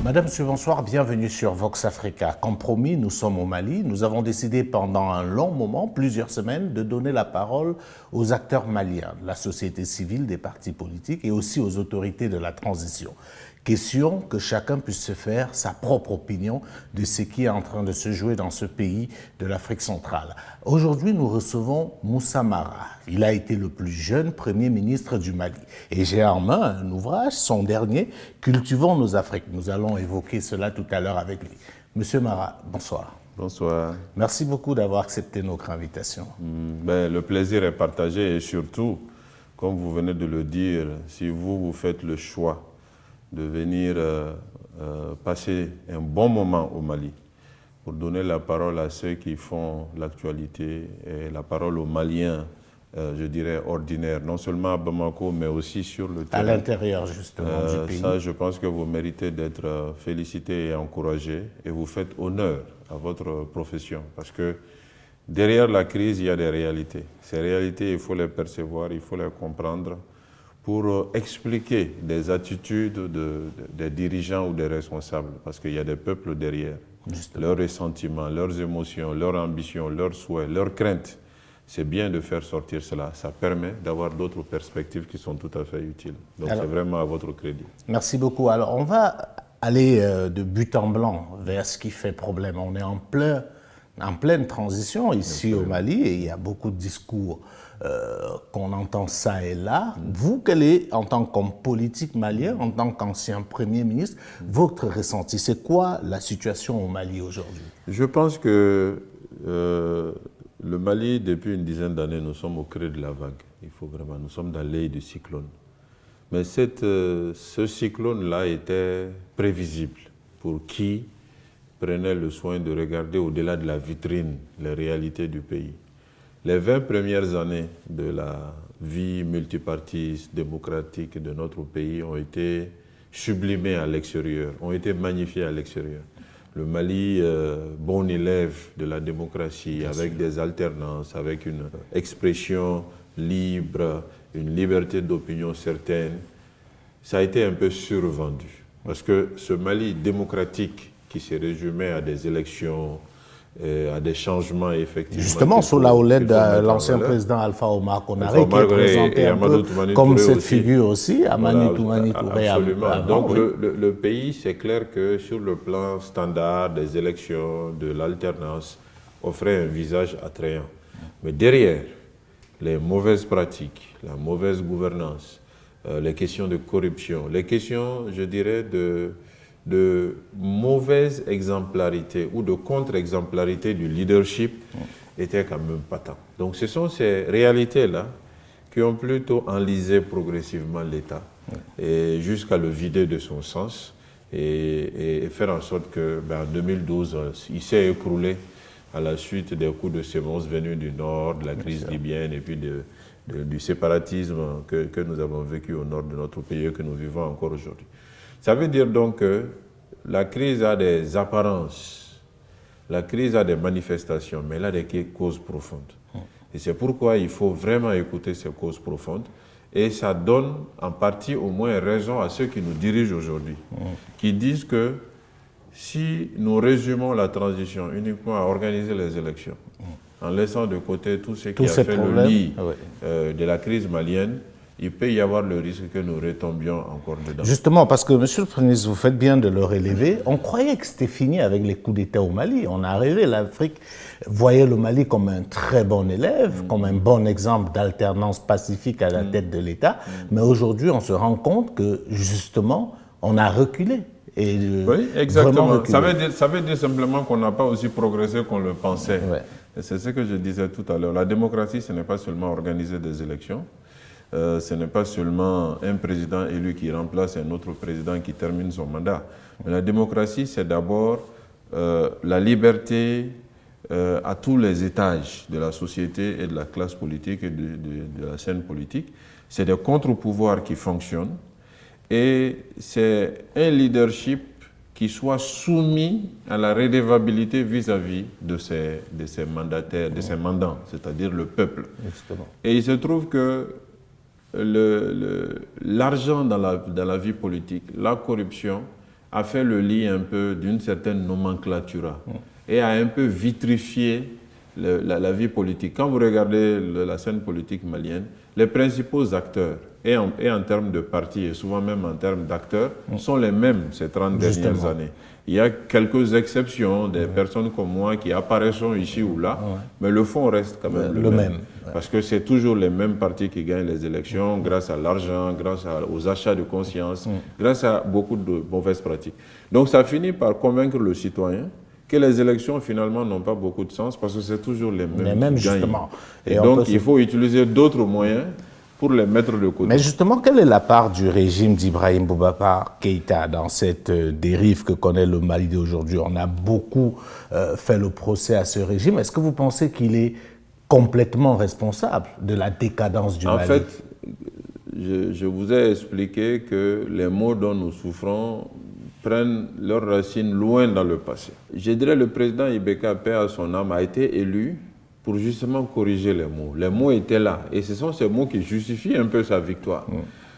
Madame, monsieur, bonsoir, bienvenue sur Vox Africa. Comme promis, nous sommes au Mali. Nous avons décidé pendant un long moment, plusieurs semaines, de donner la parole aux acteurs maliens, la société civile, des partis politiques et aussi aux autorités de la transition. Question que chacun puisse se faire sa propre opinion de ce qui est en train de se jouer dans ce pays de l'Afrique centrale. Aujourd'hui, nous recevons Moussa Mara. Il a été le plus jeune Premier ministre du Mali. Et j'ai en main un ouvrage, son dernier, Cultivons nos Afriques. Nous allons évoquer cela tout à l'heure avec lui. Monsieur Mara, bonsoir. Bonsoir. Merci beaucoup d'avoir accepté notre invitation. Le plaisir est partagé et surtout, comme vous venez de le dire, si vous faites le choix de venir passer un bon moment au Mali pour donner la parole à ceux qui font l'actualité et la parole aux Maliens, je dirais ordinaires, non seulement à Bamako, mais aussi sur le terrain. À l'intérieur, justement, du pays. Ça, je pense que vous méritez d'être félicité et encouragé et vous faites honneur à votre profession parce que derrière la crise, il y a des réalités. Ces réalités, il faut les percevoir, il faut les comprendre pour expliquer des attitudes des dirigeants ou des responsables, parce qu'il y a des peuples derrière, leurs ressentiments, leurs émotions, leurs ambitions, leurs souhaits, leurs craintes. C'est bien de faire sortir cela. Ça permet d'avoir d'autres perspectives qui sont tout à fait utiles. Donc c'est vraiment à votre crédit. Merci beaucoup. Alors on va aller de but en blanc vers ce qui fait problème. On est en pleine transition ici au Mali et il y a beaucoup de discours qu'on entend ça et là. Vous, quel est, en tant qu'homme politique malien, en tant qu'ancien Premier ministre, votre ressenti? C'est quoi la situation au Mali aujourd'hui? Je pense que le Mali, depuis une dizaine d'années, nous sommes au creux de la vague. Nous sommes dans l'œil du cyclone. Mais ce cyclone-là était prévisible pour qui prenait le soin de regarder au-delà de la vitrine les réalités du pays. Les 20 premières années de la vie multipartiste, démocratique de notre pays ont été sublimées à l'extérieur, ont été magnifiées à l'extérieur. Le Mali, bon élève de la démocratie, avec des alternances, avec une expression libre, une liberté d'opinion certaine, ça a été un peu survendu. Parce que ce Mali démocratique qui se résumait à des élections, à des changements effectivement. Justement, sous la houlette de l'ancien président Alpha Omar Konaré, qui est présenté un peu comme cette figure aussi, Amani Toumani Touré. Absolument. Donc le pays, c'est clair que sur le plan standard des élections, de l'alternance, offrait un visage attrayant. Mais derrière, les mauvaises pratiques, la mauvaise gouvernance, les questions de corruption, les questions, je dirais, de mauvaise exemplarité ou de contre-exemplarité du leadership étaient quand même patents. Donc ce sont ces réalités-là qui ont plutôt enlisé progressivement l'État jusqu'à le vider de son sens et faire en sorte que, en 2012, il s'est écroulé à la suite des coups de semonce venus du nord, de la crise libyenne et puis du séparatisme que nous avons vécu au nord de notre pays et que nous vivons encore aujourd'hui. Ça veut dire donc que la crise a des apparences, la crise a des manifestations, mais elle a des causes profondes. Et c'est pourquoi il faut vraiment écouter ces causes profondes. Et ça donne en partie au moins raison à ceux qui nous dirigent aujourd'hui, qui disent que si nous résumons la transition uniquement à organiser les élections, en laissant de côté tout ce qui a fait le lit de la crise malienne, il peut y avoir le risque que nous retombions encore dedans. Justement, parce que, Monsieur le Premier ministre, vous faites bien de le relever, on croyait que c'était fini avec les coups d'État au Mali. On est arrivé, l'Afrique voyait le Mali comme un très bon élève, comme un bon exemple d'alternance pacifique à la tête de l'État. Mais aujourd'hui, on se rend compte que, justement, on a reculé. Oui, exactement. Ça veut dire simplement qu'on n'a pas aussi progressé qu'on le pensait. Et c'est ce que je disais tout à l'heure. La démocratie, ce n'est pas seulement organiser des élections. Ce n'est pas seulement un président élu qui remplace un autre président qui termine son mandat. Mais la démocratie, c'est d'abord la liberté à tous les étages de la société et de la classe politique et de la scène politique. C'est des contre-pouvoirs qui fonctionnent et c'est un leadership qui soit soumis à la redevabilité vis-à-vis de ses mandataires, de ses mandants, c'est-à-dire le peuple. Justement. Et il se trouve que l'argent dans la vie politique, la corruption, a fait le lit un peu d'une certaine nomenclature et a un peu vitrifié la vie politique. Quand vous regardez la scène politique malienne, les principaux acteurs, et en termes de partis, et souvent même en termes d'acteurs, sont les mêmes ces 30 dernières années. Il y a quelques exceptions, des personnes comme moi qui apparaissent ici ou là, mais le fond reste quand même le même. Parce que c'est toujours les mêmes partis qui gagnent les élections grâce à l'argent, grâce aux achats de conscience, grâce à beaucoup de mauvaises pratiques. Donc ça finit par convaincre le citoyen que les élections finalement n'ont pas beaucoup de sens parce que c'est toujours les mêmes qui gagnent. Et donc il faut utiliser d'autres moyens pour les mettre de côté. Mais justement, quelle est la part du régime d'Ibrahim Boubacar Keïta dans cette dérive que connaît le Mali d'aujourd'hui? On a beaucoup fait le procès à ce régime. Est-ce que vous pensez qu'il est complètement responsable de la décadence du Mali? En fait, je vous ai expliqué que les maux dont nous souffrons prennent leurs racines loin dans le passé. Je dirais que le président Ibeka, paix à son âme, a été élu pour justement corriger les mots. Les mots étaient là. Et ce sont ces mots qui justifient un peu sa victoire.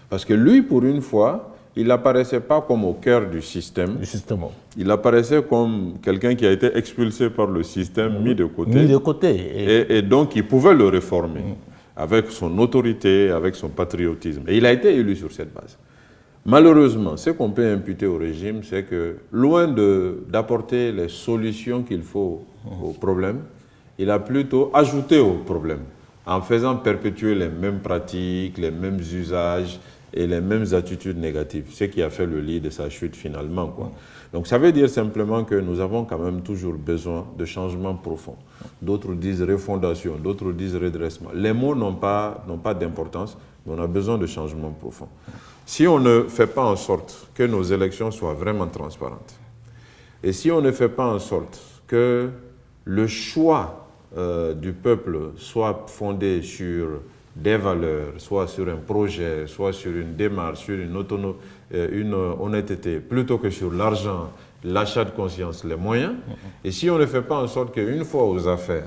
Parce que lui, pour une fois, il n'apparaissait pas comme au cœur du système. Justement. Il apparaissait comme quelqu'un qui a été expulsé par le système, mis de côté. Mis de côté. Et donc, il pouvait le réformer avec son autorité, avec son patriotisme. Et il a été élu sur cette base. Malheureusement, ce qu'on peut imputer au régime, c'est que loin d'apporter les solutions qu'il faut au problème, il a plutôt ajouté au problème en faisant perpétuer les mêmes pratiques, les mêmes usages et les mêmes attitudes négatives, ce qui a fait le lit de sa chute finalement, quoi. Donc ça veut dire simplement que nous avons quand même toujours besoin de changements profonds. D'autres disent refondation, d'autres disent redressement. Les mots n'ont pas d'importance, mais on a besoin de changements profonds. Si on ne fait pas en sorte que nos élections soient vraiment transparentes, et si on ne fait pas en sorte que le choix du peuple soit fondé sur des valeurs, soit sur un projet, soit sur une démarche, sur une honnêteté, plutôt que sur l'argent, l'achat de conscience, les moyens, et si on ne fait pas en sorte qu'une fois aux affaires,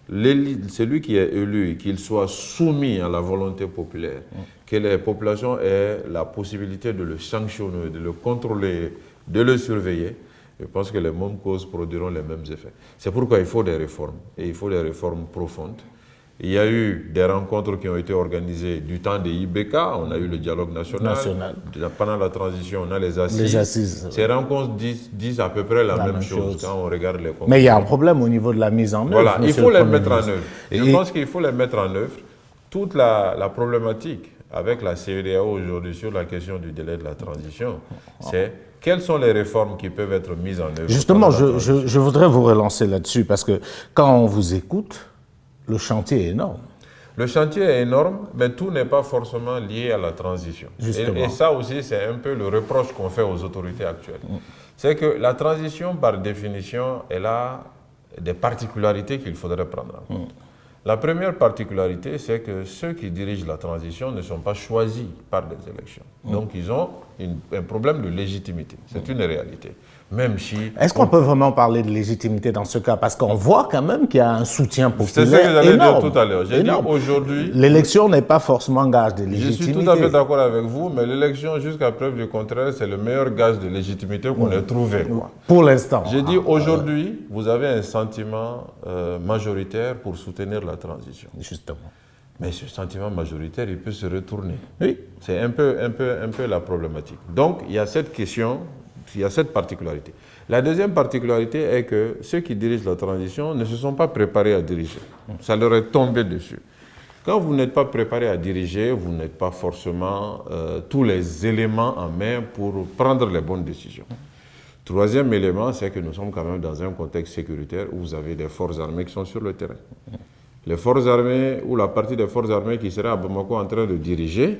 celui qui est élu, qu'il soit soumis à la volonté populaire, que les populations aient la possibilité de le sanctionner, de le contrôler, de le surveiller, je pense que les mêmes causes produiront les mêmes effets. C'est pourquoi il faut des réformes, et il faut des réformes profondes. Il y a eu des rencontres qui ont été organisées du temps des IBK, on a eu le dialogue national. Pendant la transition, on a les assises. Ces rencontres disent à peu près la même chose quand on regarde les conclusions. Mais il y a un problème au niveau de la mise en œuvre. Voilà, il faut les mettre en œuvre. Je pense qu'il faut les mettre en œuvre. Toute la problématique avec la CEDEAO aujourd'hui sur la question du délai de la transition, c'est quelles sont les réformes qui peuvent être mises en œuvre. Justement, je voudrais vous relancer là-dessus parce que quand on vous écoute, le chantier est énorme. Le chantier est énorme, mais tout n'est pas forcément lié à la transition. Et ça aussi, c'est un peu le reproche qu'on fait aux autorités actuelles. C'est que la transition, par définition, elle a des particularités qu'il faudrait prendre en compte. La première particularité, c'est que ceux qui dirigent la transition ne sont pas choisis par des élections. Donc, ils ont un problème de légitimité. C'est une réalité. Même si... Est-ce qu'on peut vraiment parler de légitimité dans ce cas? Parce qu'on voit quand même qu'il y a un soutien populaire énorme. C'est ce que j'allais dire tout à l'heure. J'ai dit aujourd'hui... L'élection n'est pas forcément gage de légitimité. Je suis tout à fait d'accord avec vous, mais l'élection, jusqu'à preuve du contraire, c'est le meilleur gage de légitimité qu'on ait trouvé. Quoi. Pour l'instant. J'ai dit aujourd'hui, vous avez un sentiment majoritaire pour soutenir la transition. Justement. Mais ce sentiment majoritaire, il peut se retourner. Oui. C'est un peu la problématique. Donc, il y a cette question... Il y a cette particularité. La deuxième particularité est que ceux qui dirigent la transition ne se sont pas préparés à diriger. Ça leur est tombé dessus. Quand vous n'êtes pas préparé à diriger, vous n'êtes pas forcément tous les éléments en main pour prendre les bonnes décisions. Troisième élément, c'est que nous sommes quand même dans un contexte sécuritaire où vous avez des forces armées qui sont sur le terrain. Les forces armées ou la partie des forces armées qui serait à Bamako en train de diriger,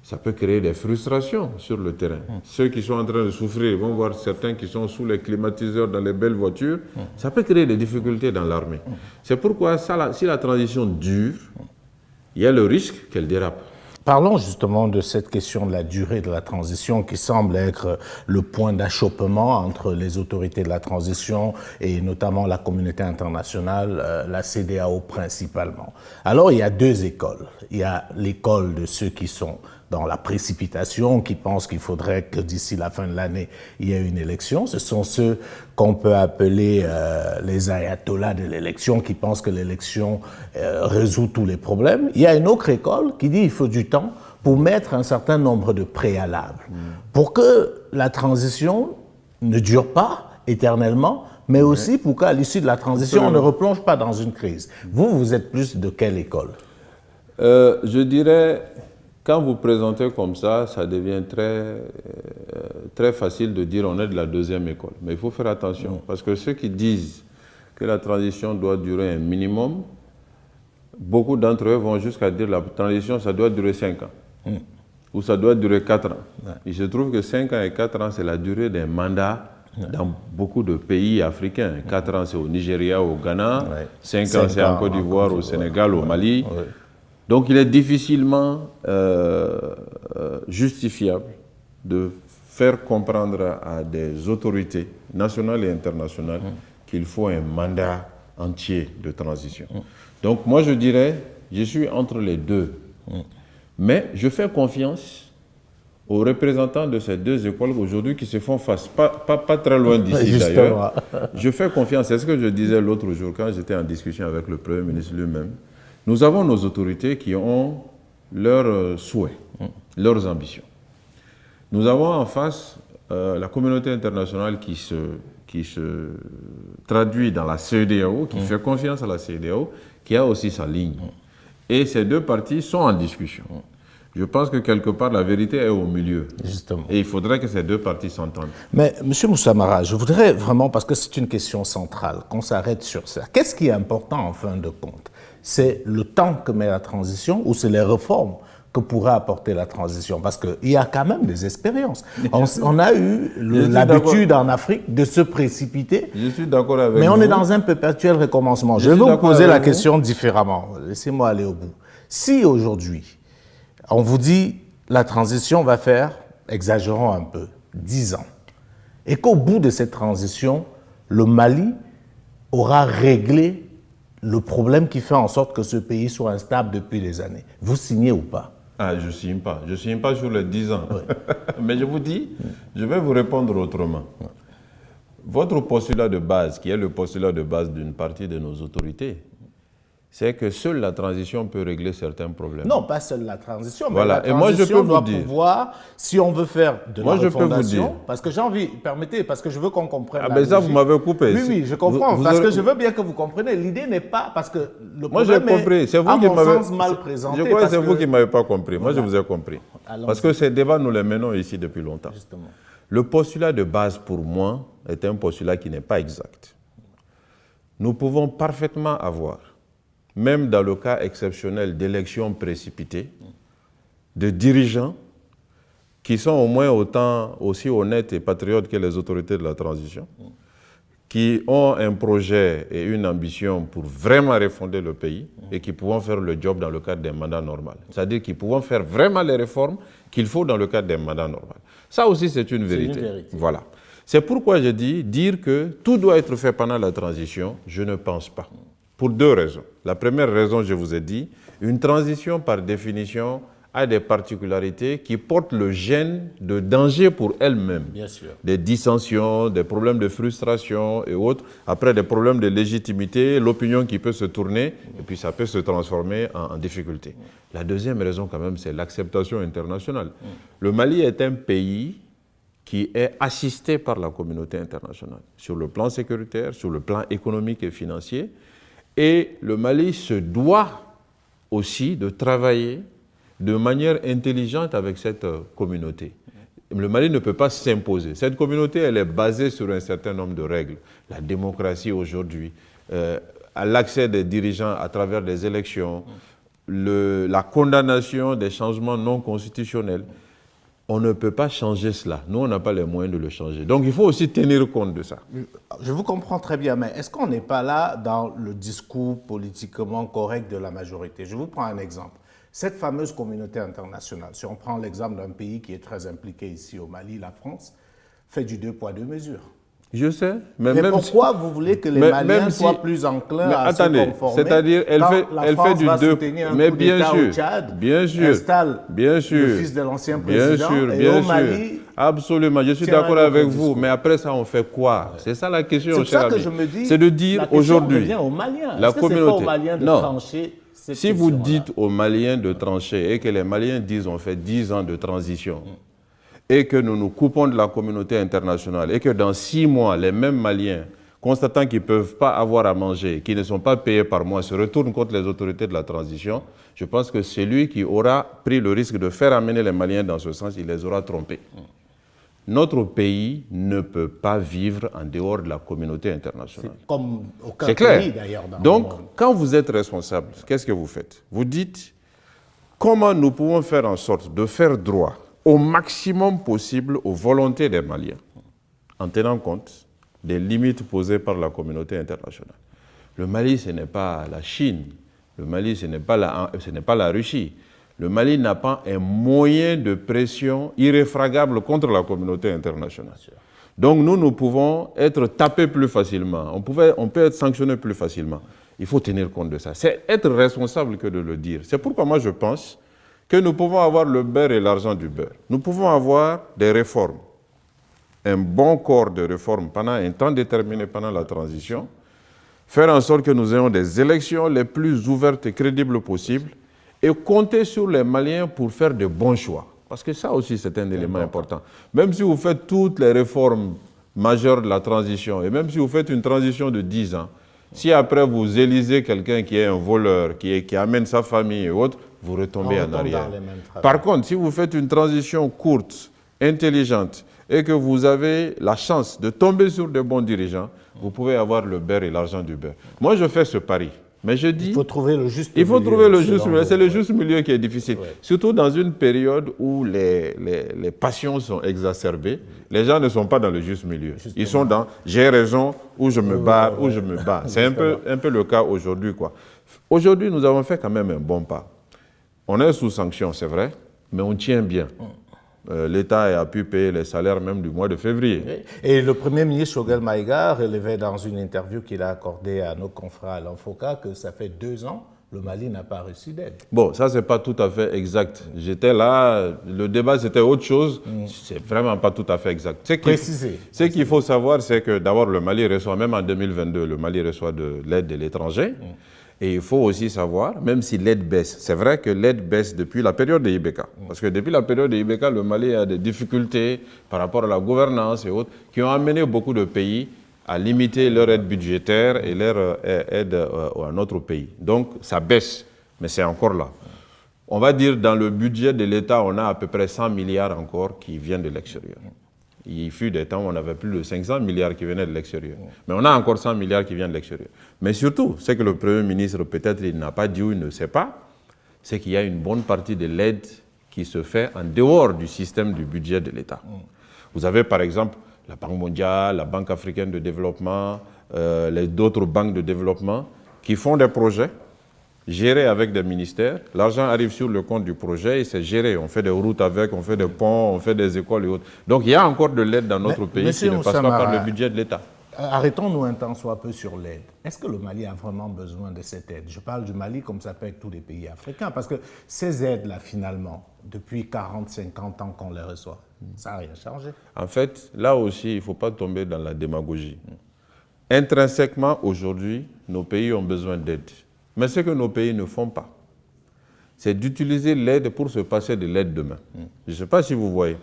ça peut créer des frustrations sur le terrain. Ceux qui sont en train de souffrir vont voir certains qui sont sous les climatiseurs dans les belles voitures. Ça peut créer des difficultés dans l'armée. C'est pourquoi si la transition dure, il y a le risque qu'elle dérape. Parlons justement de cette question de la durée de la transition qui semble être le point d'achoppement entre les autorités de la transition et notamment la communauté internationale, la CEDEAO principalement. Alors il y a deux écoles. Il y a l'école de ceux qui sont dans la précipitation, qui pensent qu'il faudrait que d'ici la fin de l'année, il y ait une élection. Ce sont ceux qu'on peut appeler les ayatollahs de l'élection, qui pensent que l'élection résout tous les problèmes. Il y a une autre école qui dit qu'il faut du temps pour mettre un certain nombre de préalables, pour que la transition ne dure pas éternellement, mais aussi pour qu'à l'issue de la transition, on ne replonge pas dans une crise. Vous êtes plus de quelle école? Je dirais... Quand vous présentez comme ça devient très facile de dire on est de la deuxième école. Mais il faut faire attention, parce que ceux qui disent que la transition doit durer un minimum, beaucoup d'entre eux vont jusqu'à dire que la transition, ça doit durer 5 ans, ou ça doit durer 4 ans. Il se trouve que 5 ans et 4 ans, c'est la durée d'un mandat dans beaucoup de pays africains. 4 ans, c'est au Nigeria, au Ghana, 5 ans, c'est en Côte d'Ivoire, au Sénégal, au Mali. Donc, il est difficilement justifiable de faire comprendre à des autorités nationales et internationales qu'il faut un mandat entier de transition. Donc, moi, je dirais, je suis entre les deux. Mais je fais confiance aux représentants de ces deux écoles aujourd'hui qui se font face, pas très loin d'ici d'ailleurs. Je fais confiance, c'est ce que je disais l'autre jour quand j'étais en discussion avec le Premier ministre lui-même. Nous avons nos autorités qui ont leurs souhaits, leurs ambitions. Nous avons en face la communauté internationale qui se traduit dans la CEDEAO, qui fait confiance à la CEDEAO, qui a aussi sa ligne. Et ces deux parties sont en discussion. Je pense que quelque part, la vérité est au milieu. Justement. Et il faudrait que ces deux parties s'entendent. Mais, M. Moussamara, je voudrais vraiment, parce que c'est une question centrale, qu'on s'arrête sur ça. Qu'est-ce qui est important en fin de compte? C'est le temps que met la transition ou c'est les réformes que pourrait apporter la transition? Parce qu'il y a quand même des expériences. On a eu l'habitude en Afrique de se précipiter. Je suis d'accord avec vous. Mais on est dans un perpétuel recommencement. Je vais vous poser la question différemment. Laissez-moi aller au bout. Si aujourd'hui, on vous dit la transition va faire, exagérons un peu, 10 ans, et qu'au bout de cette transition, le Mali aura réglé le problème qui fait en sorte que ce pays soit instable depuis des années. Vous signez ou pas? Ah, je ne signe pas. Je ne signe pas sur les 10 ans. Oui. Mais je vous dis, je vais vous répondre autrement. Votre postulat de base, qui est le postulat de base d'une partie de nos autorités, c'est que seule la transition peut régler certains problèmes. Non, pas seule la transition, mais voilà. la transition doit pouvoir, si on veut faire de la refondation, parce que j'ai envie, permettez, parce que je veux qu'on comprenne. Ah ben ça, vous m'avez coupé. Oui, oui, je comprends, parce que je veux bien que vous compreniez. L'idée n'est pas, parce que le moi, j'ai compris. C'est vous qui m'avez mal présenté. Je crois que c'est vous qui ne m'avez pas compris. Moi, je vous ai compris. Parce que ces débats, nous les menons ici depuis longtemps. Justement. Le postulat de base, pour moi, est un postulat qui n'est pas exact. Nous pouvons parfaitement avoir, même dans le cas exceptionnel d'élections précipitées, de dirigeants qui sont au moins autant aussi honnêtes et patriotes que les autorités de la transition, qui ont un projet et une ambition pour vraiment refonder le pays et qui pourront faire le job dans le cadre d'un mandat normal. C'est-à-dire qu'ils pourront faire vraiment les réformes qu'il faut dans le cadre d'un mandat normal. Ça aussi, c'est une vérité. Voilà. C'est pourquoi je dis, dire que tout doit être fait pendant la transition, je ne pense pas. Pour deux raisons. La première raison, je vous ai dit, une transition par définition a des particularités qui portent le gène de danger pour elle-même. Bien sûr. Des dissensions, des problèmes de frustration et autres. Après, des problèmes de légitimité, l'opinion qui peut se tourner et puis ça peut se transformer en difficulté. La deuxième raison quand même, c'est l'acceptation internationale. Le Mali est un pays qui est assisté par la communauté internationale sur le plan sécuritaire, sur le plan économique et financier. Et le Mali se doit aussi de travailler de manière intelligente avec cette communauté. Le Mali ne peut pas s'imposer. Cette communauté, elle est basée sur un certain nombre de règles. La démocratie aujourd'hui, l'accès des dirigeants à travers des élections, la condamnation des changements non constitutionnels. On ne peut pas changer cela. Nous, on n'a pas les moyens de le changer. Donc, il faut aussi tenir compte de ça. Je vous comprends très bien, mais est-ce qu'on n'est pas là dans le discours politiquement correct de la majorité? Je vous prends un exemple. Cette fameuse communauté internationale, si on prend l'exemple d'un pays qui est très impliqué ici au Mali, la France, fait du 2 poids 2 mesures. Je sais. Mais même pourquoi vous voulez que les Maliens soient plus enclins à se conformer? C'est-à-dire, elle fait du 2. Mais bien sûr, installe le fils de l'ancien président et au Mali. Absolument, je suis d'accord avec vous. Mais après ça, on fait quoi? C'est ça la question, cher ami. C'est ça que je me dis. C'est de dire aujourd'hui. La question revient aux Maliens. Est-ce que ce n'est pas aux Maliens de trancher? Si vous dites aux Maliens de trancher et que les Maliens disent on fait 10 ans de transition et que nous nous coupons de la communauté internationale et que dans 6 mois, les mêmes Maliens, constatant qu'ils ne peuvent pas avoir à manger, qui ne sont pas payés par mois, se retournent contre les autorités de la transition, je pense que celui qui aura pris le risque de faire amener les Maliens dans ce sens, il les aura trompés. Notre pays ne peut pas vivre en dehors de la communauté internationale. C'est comme aucun pays d'ailleurs. Donc, quand vous êtes responsable, qu'est-ce que vous faites? Vous dites comment nous pouvons faire en sorte de faire droit au maximum possible aux volontés des Maliens, en tenant compte des limites posées par la communauté internationale. Le Mali, ce n'est pas la Chine. Le Mali, ce n'est pas la Russie. Le Mali n'a pas un moyen de pression irréfragable contre la communauté internationale. Donc nous pouvons être tapés plus facilement, on peut être sanctionné plus facilement. Il faut tenir compte de ça. C'est être responsable que de le dire. C'est pourquoi moi je pense que nous pouvons avoir le beurre et l'argent du beurre. Nous pouvons avoir des réformes, un bon corps de réformes pendant un temps déterminé pendant la transition, faire en sorte que nous ayons des élections les plus ouvertes et crédibles possibles, et compter sur les Maliens pour faire de bons choix. Parce que ça aussi, c'est un élément important. Même si vous faites toutes les réformes majeures de la transition, et même si vous faites une transition de 10 ans, si après vous élisez quelqu'un qui est un voleur, qui amène sa famille et autres, vous retombez en arrière. Par contre, si vous faites une transition courte, intelligente, et que vous avez la chance de tomber sur de bons dirigeants, vous pouvez avoir le beurre et l'argent du beurre. Moi, je fais ce pari. Mais je dis, il faut trouver le juste milieu. Il faut trouver le juste milieu. C'est le ouais. juste milieu qui est difficile. Ouais. Surtout dans une période où les passions sont exacerbées. Les gens ne sont pas dans le juste milieu. Justement. Ils sont dans j'ai raison ou je me bats ou je me bats. C'est un peu le cas aujourd'hui, quoi. Aujourd'hui, nous avons fait quand même un bon pas. On est sous sanction, c'est vrai, mais on tient bien. L'État a pu payer les salaires même du mois de février. Et le Premier ministre Choguel Maïga relevait dans une interview qu'il a accordée à nos confrères à l'Infoca que ça fait 2 ans, le Mali n'a pas reçu d'aide. Bon, ça c'est pas tout à fait exact. J'étais là, le débat c'était autre chose, c'est vraiment pas tout à fait exact. Ce qu'il faut savoir, c'est que d'abord le Mali reçoit, même en 2022, le Mali reçoit de l'aide de l'étranger. Et il faut aussi savoir, même si l'aide baisse, c'est vrai que l'aide baisse depuis la période de Ibeka. Parce que depuis la période de Ibeka, le Mali a des difficultés par rapport à la gouvernance et autres, qui ont amené beaucoup de pays à limiter leur aide budgétaire et leur aide à notre pays. Donc ça baisse, mais c'est encore là. On va dire dans le budget de l'État, on a à peu près 100 milliards encore qui viennent de l'extérieur. Il fut des temps où on avait plus de 500 milliards qui venaient de l'extérieur. Mais on a encore 100 milliards qui viennent de l'extérieur. Mais surtout, ce que le Premier ministre, peut-être, il n'a pas dit ou il ne sait pas, c'est qu'il y a une bonne partie de l'aide qui se fait en dehors du système du budget de l'État. Vous avez, par exemple, la Banque mondiale, la Banque africaine de développement, d'autres banques de développement qui font des projets géré avec des ministères. L'argent arrive sur le compte du projet et c'est géré. On fait des routes avec, on fait des ponts, on fait des écoles et autres. Donc il y a encore de l'aide dans notre pays qui ne passe pas par le budget de l'État. Arrêtons-nous un temps soit peu sur l'aide. Est-ce que le Mali a vraiment besoin de cette aide? Je parle du Mali comme ça peut être tous les pays africains, parce que ces aides-là, finalement, depuis 40-50 ans qu'on les reçoit, ça n'a rien changé. En fait, là aussi, il ne faut pas tomber dans la démagogie. Intrinsèquement, aujourd'hui, nos pays ont besoin d'aide. Mais ce que nos pays ne font pas, c'est d'utiliser l'aide pour se passer de l'aide demain. Je ne sais pas si vous voyez.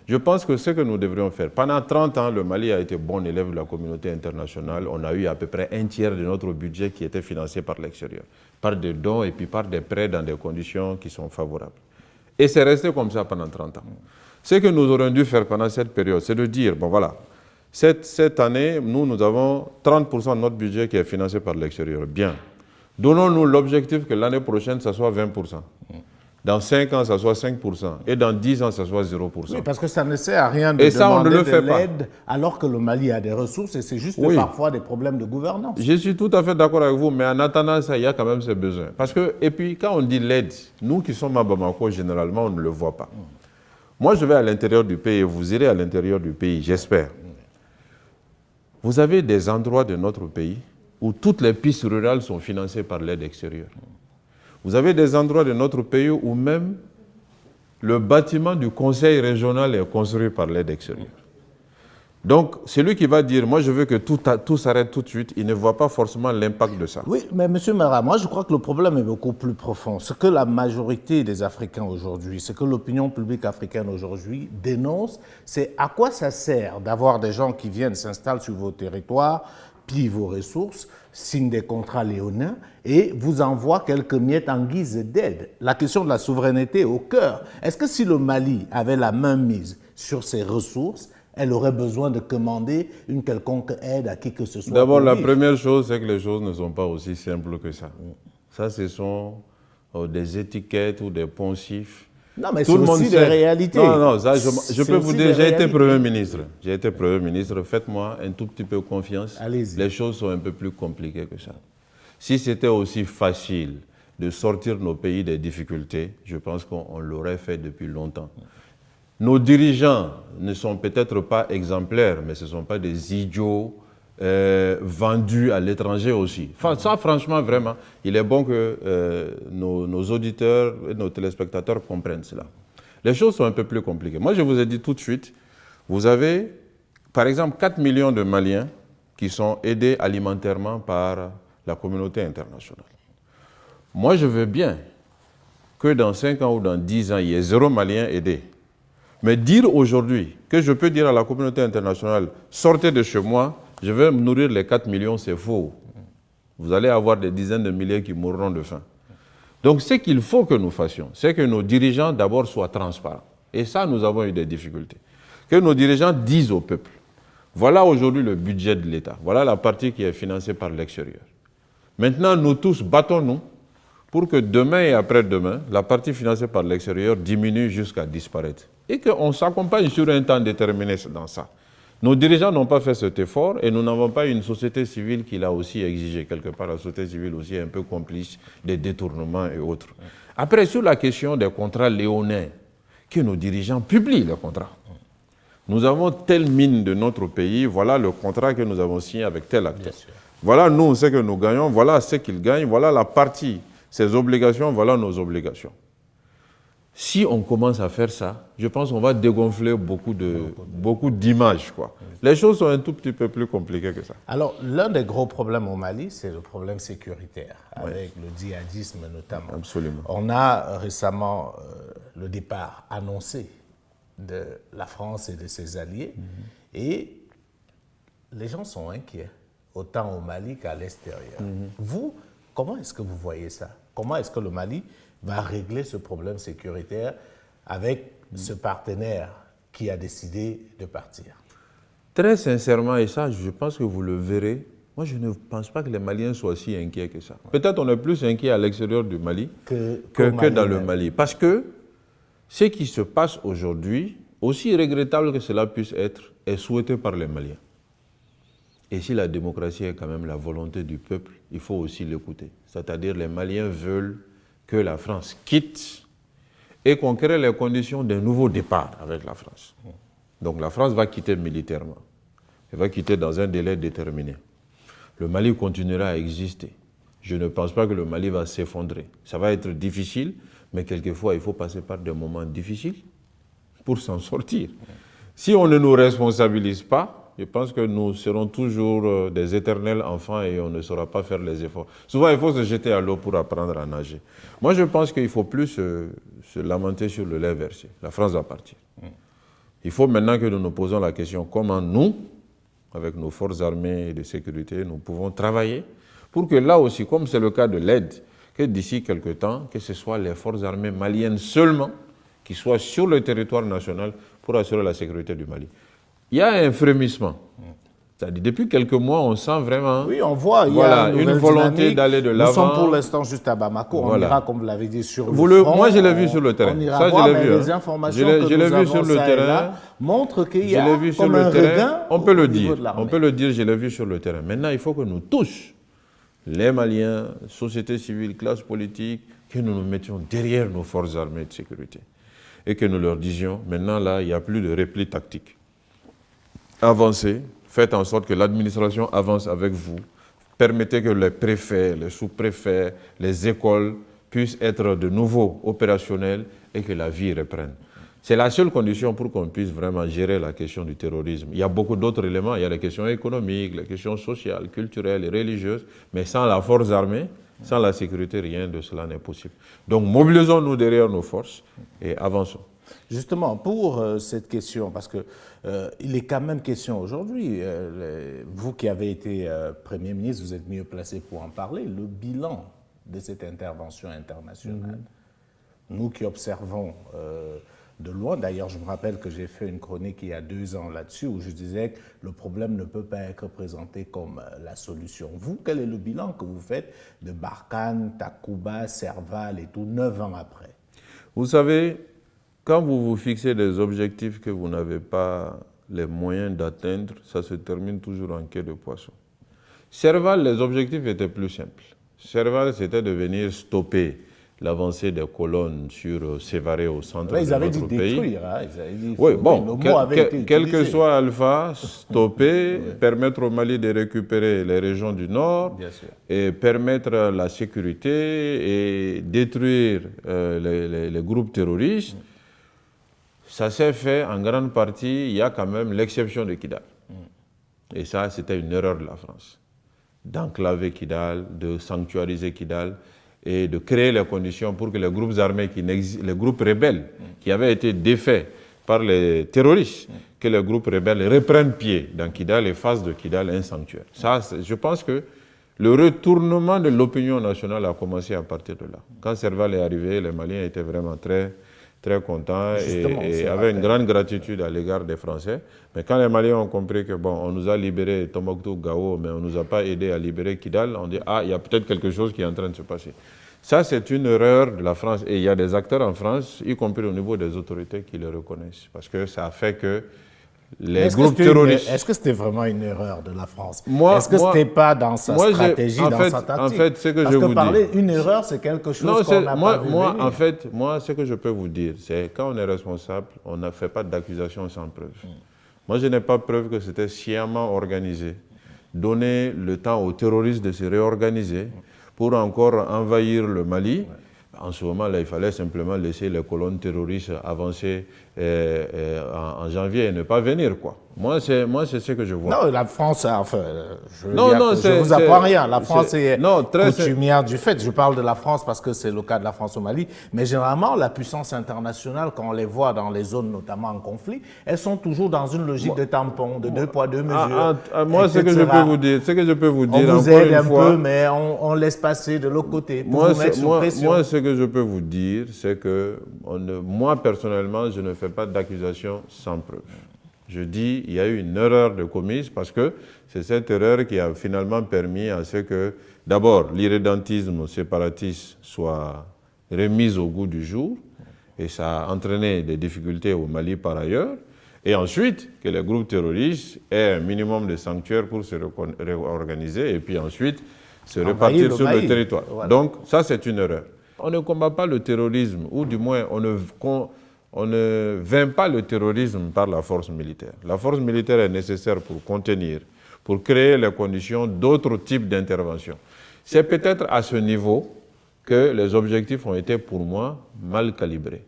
Je pense que ce que nous devrions faire, pendant 30 ans, le Mali a été bon élève de la communauté internationale. On a eu à peu près un tiers de notre budget qui était financé par l'extérieur, par des dons et puis par des prêts dans des conditions qui sont favorables. Et c'est resté comme ça pendant 30 ans. Ce que nous aurions dû faire pendant cette période, c'est de dire, bon voilà, cette année, nous avons 30% de notre budget qui est financé par l'extérieur. Bien. Donnons-nous l'objectif que l'année prochaine, ça soit 20%. Dans 5 ans, ça soit 5%. Et dans 10 ans, ça soit 0%. Oui, parce que ça ne sert à rien de demander de l'aide alors que le Mali a des ressources et c'est juste parfois des problèmes de gouvernance. Je suis tout à fait d'accord avec vous, mais en attendant ça, il y a quand même ces besoins. Parce que, et puis, quand on dit l'aide, nous qui sommes à Bamako, généralement, on ne le voit pas. Moi, je vais à l'intérieur du pays et vous irez à l'intérieur du pays, j'espère. Vous avez des endroits de notre pays où toutes les pistes rurales sont financées par l'aide extérieure. Vous avez des endroits de notre pays où même le bâtiment du conseil régional est construit par l'aide extérieure. Donc, celui qui va dire, moi je veux que tout s'arrête tout de suite, il ne voit pas forcément l'impact de ça. Oui, mais M. Mara, moi je crois que le problème est beaucoup plus profond. Ce que la majorité des Africains aujourd'hui, ce que l'opinion publique africaine aujourd'hui dénonce, c'est à quoi ça sert d'avoir des gens qui viennent s'installer sur vos territoires, pillent vos ressources, signent des contrats léonins et vous envoient quelques miettes en guise d'aide. La question de la souveraineté est au cœur. Est-ce que si le Mali avait la main mise sur ses ressources, elle aurait besoin de commander une quelconque aide à qui que ce soit? D'abord, la première chose, c'est que les choses ne sont pas aussi simples que ça. Ça, ce sont des étiquettes ou des poncifs. Non, mais c'est aussi des réalités. Non, ça, je peux vous dire, j'ai été Premier ministre. J'ai été Premier ministre. Faites-moi un tout petit peu confiance. Allez-y. Les choses sont un peu plus compliquées que ça. Si c'était aussi facile de sortir nos pays des difficultés, je pense qu'on l'aurait fait depuis longtemps. Nos dirigeants ne sont peut-être pas exemplaires, mais ce ne sont pas des idiots vendus à l'étranger aussi. Enfin, ça, franchement, vraiment, il est bon que nos auditeurs et nos téléspectateurs comprennent cela. Les choses sont un peu plus compliquées. Moi, je vous ai dit tout de suite, vous avez, par exemple, 4 millions de Maliens qui sont aidés alimentairement par la communauté internationale. Moi, je veux bien que dans 5 ans ou dans 10 ans, il y ait 0 Malien aidé. Mais dire aujourd'hui que je peux dire à la communauté internationale, sortez de chez moi, je vais nourrir les 4 millions, c'est faux. Vous allez avoir des dizaines de milliers qui mourront de faim. Donc ce qu'il faut que nous fassions, c'est que nos dirigeants d'abord soient transparents. Et ça, nous avons eu des difficultés. Que nos dirigeants disent au peuple, voilà aujourd'hui le budget de l'État, voilà la partie qui est financée par l'extérieur. Maintenant, nous tous, battons-nous pour que demain et après-demain, la partie financée par l'extérieur diminue jusqu'à disparaître. Et qu'on s'accompagne sur un temps déterminé dans ça. Nos dirigeants n'ont pas fait cet effort et nous n'avons pas une société civile qui l'a aussi exigé. Quelque part, la société civile aussi est un peu complice des détournements et autres. Après, sur la question des contrats léonins, que nos dirigeants publient les contrats. Nous avons telle mine de notre pays, voilà le contrat que nous avons signé avec tel acteur. Voilà nous, ce que nous gagnons, voilà ce qu'ils gagnent, voilà la partie, ses obligations, voilà nos obligations. Si on commence à faire ça, je pense qu'on va dégonfler beaucoup d'images, quoi. Les choses sont un tout petit peu plus compliquées que ça. Alors, l'un des gros problèmes au Mali, c'est le problème sécuritaire, avec le djihadisme notamment. Absolument. On a récemment le départ annoncé de la France et de ses alliés, et les gens sont inquiets, autant au Mali qu'à l'extérieur. Vous, comment est-ce que vous voyez ça? Comment est-ce que le Mali va régler ce problème sécuritaire avec ce partenaire qui a décidé de partir? Très sincèrement, et ça, je pense que vous le verrez, moi je ne pense pas que les Maliens soient si inquiets que ça. Peut-être on est plus inquiets à l'extérieur du Mali que dans le Mali. Parce que ce qui se passe aujourd'hui, aussi regrettable que cela puisse être, est souhaité par les Maliens. Et si la démocratie est quand même la volonté du peuple, il faut aussi l'écouter. C'est-à-dire les Maliens veulent que la France quitte et qu'on crée les conditions d'un nouveau départ avec la France. Donc la France va quitter militairement. Elle va quitter dans un délai déterminé. Le Mali continuera à exister. Je ne pense pas que le Mali va s'effondrer. Ça va être difficile, mais quelquefois il faut passer par des moments difficiles pour s'en sortir. Si on ne nous responsabilise pas, je pense que nous serons toujours des éternels enfants et on ne saura pas faire les efforts. Souvent, il faut se jeter à l'eau pour apprendre à nager. Moi, je pense qu'il ne faut plus se lamenter sur le lait versé. La France va partir. Il faut maintenant que nous nous posons la question comment nous, avec nos forces armées de sécurité, nous pouvons travailler pour que là aussi, comme c'est le cas de l'aide, que d'ici quelque temps, que ce soit les forces armées maliennes seulement qui soient sur le territoire national pour assurer la sécurité du Mali. Il y a un frémissement. C'est-à-dire, depuis quelques mois, on sent vraiment on voit, il y a une volonté d'aller de l'avant. Nous sommes pour l'instant juste à Bamako. On ira, comme vous l'avez dit, sur le front. Moi, je l'ai vu sur le terrain. On ira voir, mais les informations que nous avons sur le terrain montrent qu'il y a comme un regain. On peut le dire. On peut le dire, je l'ai vu sur le terrain. Maintenant, il faut que nous tous, les Maliens, société civile, classe politique, que nous nous mettions derrière nos forces armées de sécurité. Et que nous leur disions, maintenant, là, il n'y a plus de repli tactique. Avancez, faites en sorte que l'administration avance avec vous, permettez que les préfets, les sous-préfets, les écoles puissent être de nouveau opérationnels et que la vie reprenne. C'est la seule condition pour qu'on puisse vraiment gérer la question du terrorisme. Il y a beaucoup d'autres éléments, il y a les questions économiques, les questions sociales, culturelles et religieuses, mais sans la force armée, sans la sécurité, rien de cela n'est possible. Donc mobilisons-nous derrière nos forces et avançons. Justement, pour cette question, parce qu'il est quand même question aujourd'hui, vous qui avez été Premier ministre, vous êtes mieux placé pour en parler, le bilan de cette intervention internationale. Nous qui observons de loin, d'ailleurs je me rappelle que j'ai fait une chronique il y a 2 ans là-dessus, où je disais que le problème ne peut pas être présenté comme la solution. Vous, quel est le bilan que vous faites de Barkhane, Takuba, Serval et tout, 9 ans après? Vous savez, quand vous vous fixez des objectifs que vous n'avez pas les moyens d'atteindre, ça se termine toujours en queue de poisson. Serval, les objectifs étaient plus simples. Serval, c'était de venir stopper l'avancée des colonnes sur Sévaré au centre de notre pays. Ils avaient dit détruire, hein, ils avaient dit oui, bon, quel que soit Alpha, stopper, permettre au Mali de récupérer les régions du Nord, et permettre la sécurité et détruire les groupes terroristes. Ça s'est fait en grande partie, il y a quand même l'exception de Kidal. Et ça, c'était une erreur de la France. D'enclaver Kidal, de sanctuariser Kidal et de créer les conditions pour que les groupes armés, les groupes rebelles qui avaient été défaits par les terroristes, que les groupes rebelles reprennent pied dans Kidal et fassent de Kidal un sanctuaire. Ça, je pense que le retournement de l'opinion nationale a commencé à partir de là. Quand Serval est arrivé, les Maliens étaient vraiment très contents et avaient une grande gratitude à l'égard des Français. Mais quand les Maliens ont compris que, bon, on nous a libéré Tombouctou, Gao, mais on ne nous a pas aidé à libérer Kidal, on dit, ah, il y a peut-être quelque chose qui est en train de se passer. Ça, c'est une erreur de la France. Et il y a des acteurs en France, y compris au niveau des autorités, qui le reconnaissent. Parce que ça a fait que les groupes terroristes... Est-ce que c'était vraiment une erreur de la France? Est-ce que ce n'était pas dans sa stratégie, dans sa tactique? En fait, ce que Parce je que vous parler dis... une erreur, c'est quelque chose qu'on n'a pas vu venir. En fait, moi, ce que je peux vous dire, c'est quand on est responsable, on ne fait pas d'accusation sans preuve. Moi, je n'ai pas preuve que c'était sciemment organisé. Donner le temps aux terroristes de se réorganiser pour encore envahir le Mali. En ce moment-là, il fallait simplement laisser les colonnes terroristes avancer en janvier et ne pas venir, quoi. Moi, c'est ce que je vois. Non, la France, enfin, je ne vous apprends rien. La France est coutumière du fait. Je parle de la France parce que c'est le cas de la France au Mali. Mais généralement, la puissance internationale, quand on les voit dans les zones notamment en conflit, elles sont toujours dans une logique de tampon, de 2 poids 2 mesures. Moi, ce que je peux vous dire, on vous aide un peu, mais on laisse passer de l'autre côté pour vous mettre sous pression. Moi, ce que je peux vous dire, c'est que moi, personnellement, je ne fais pas d'accusation sans preuve. Je dis il y a eu une erreur de commise parce que c'est cette erreur qui a finalement permis à ce que, d'abord, l'irrédentisme séparatiste soit remis au goût du jour, et ça a entraîné des difficultés au Mali par ailleurs, et ensuite que les groupes terroristes aient un minimum de sanctuaires pour se réorganiser, et puis ensuite se répartir sur le territoire. Voilà. Donc ça, c'est une erreur. On ne combat pas le terrorisme, ou du moins on ne vainc pas le terrorisme par la force militaire. La force militaire est nécessaire pour contenir, pour créer les conditions d'autres types d'interventions. C'est peut-être à ce niveau que les objectifs ont été pour moi mal calibrés.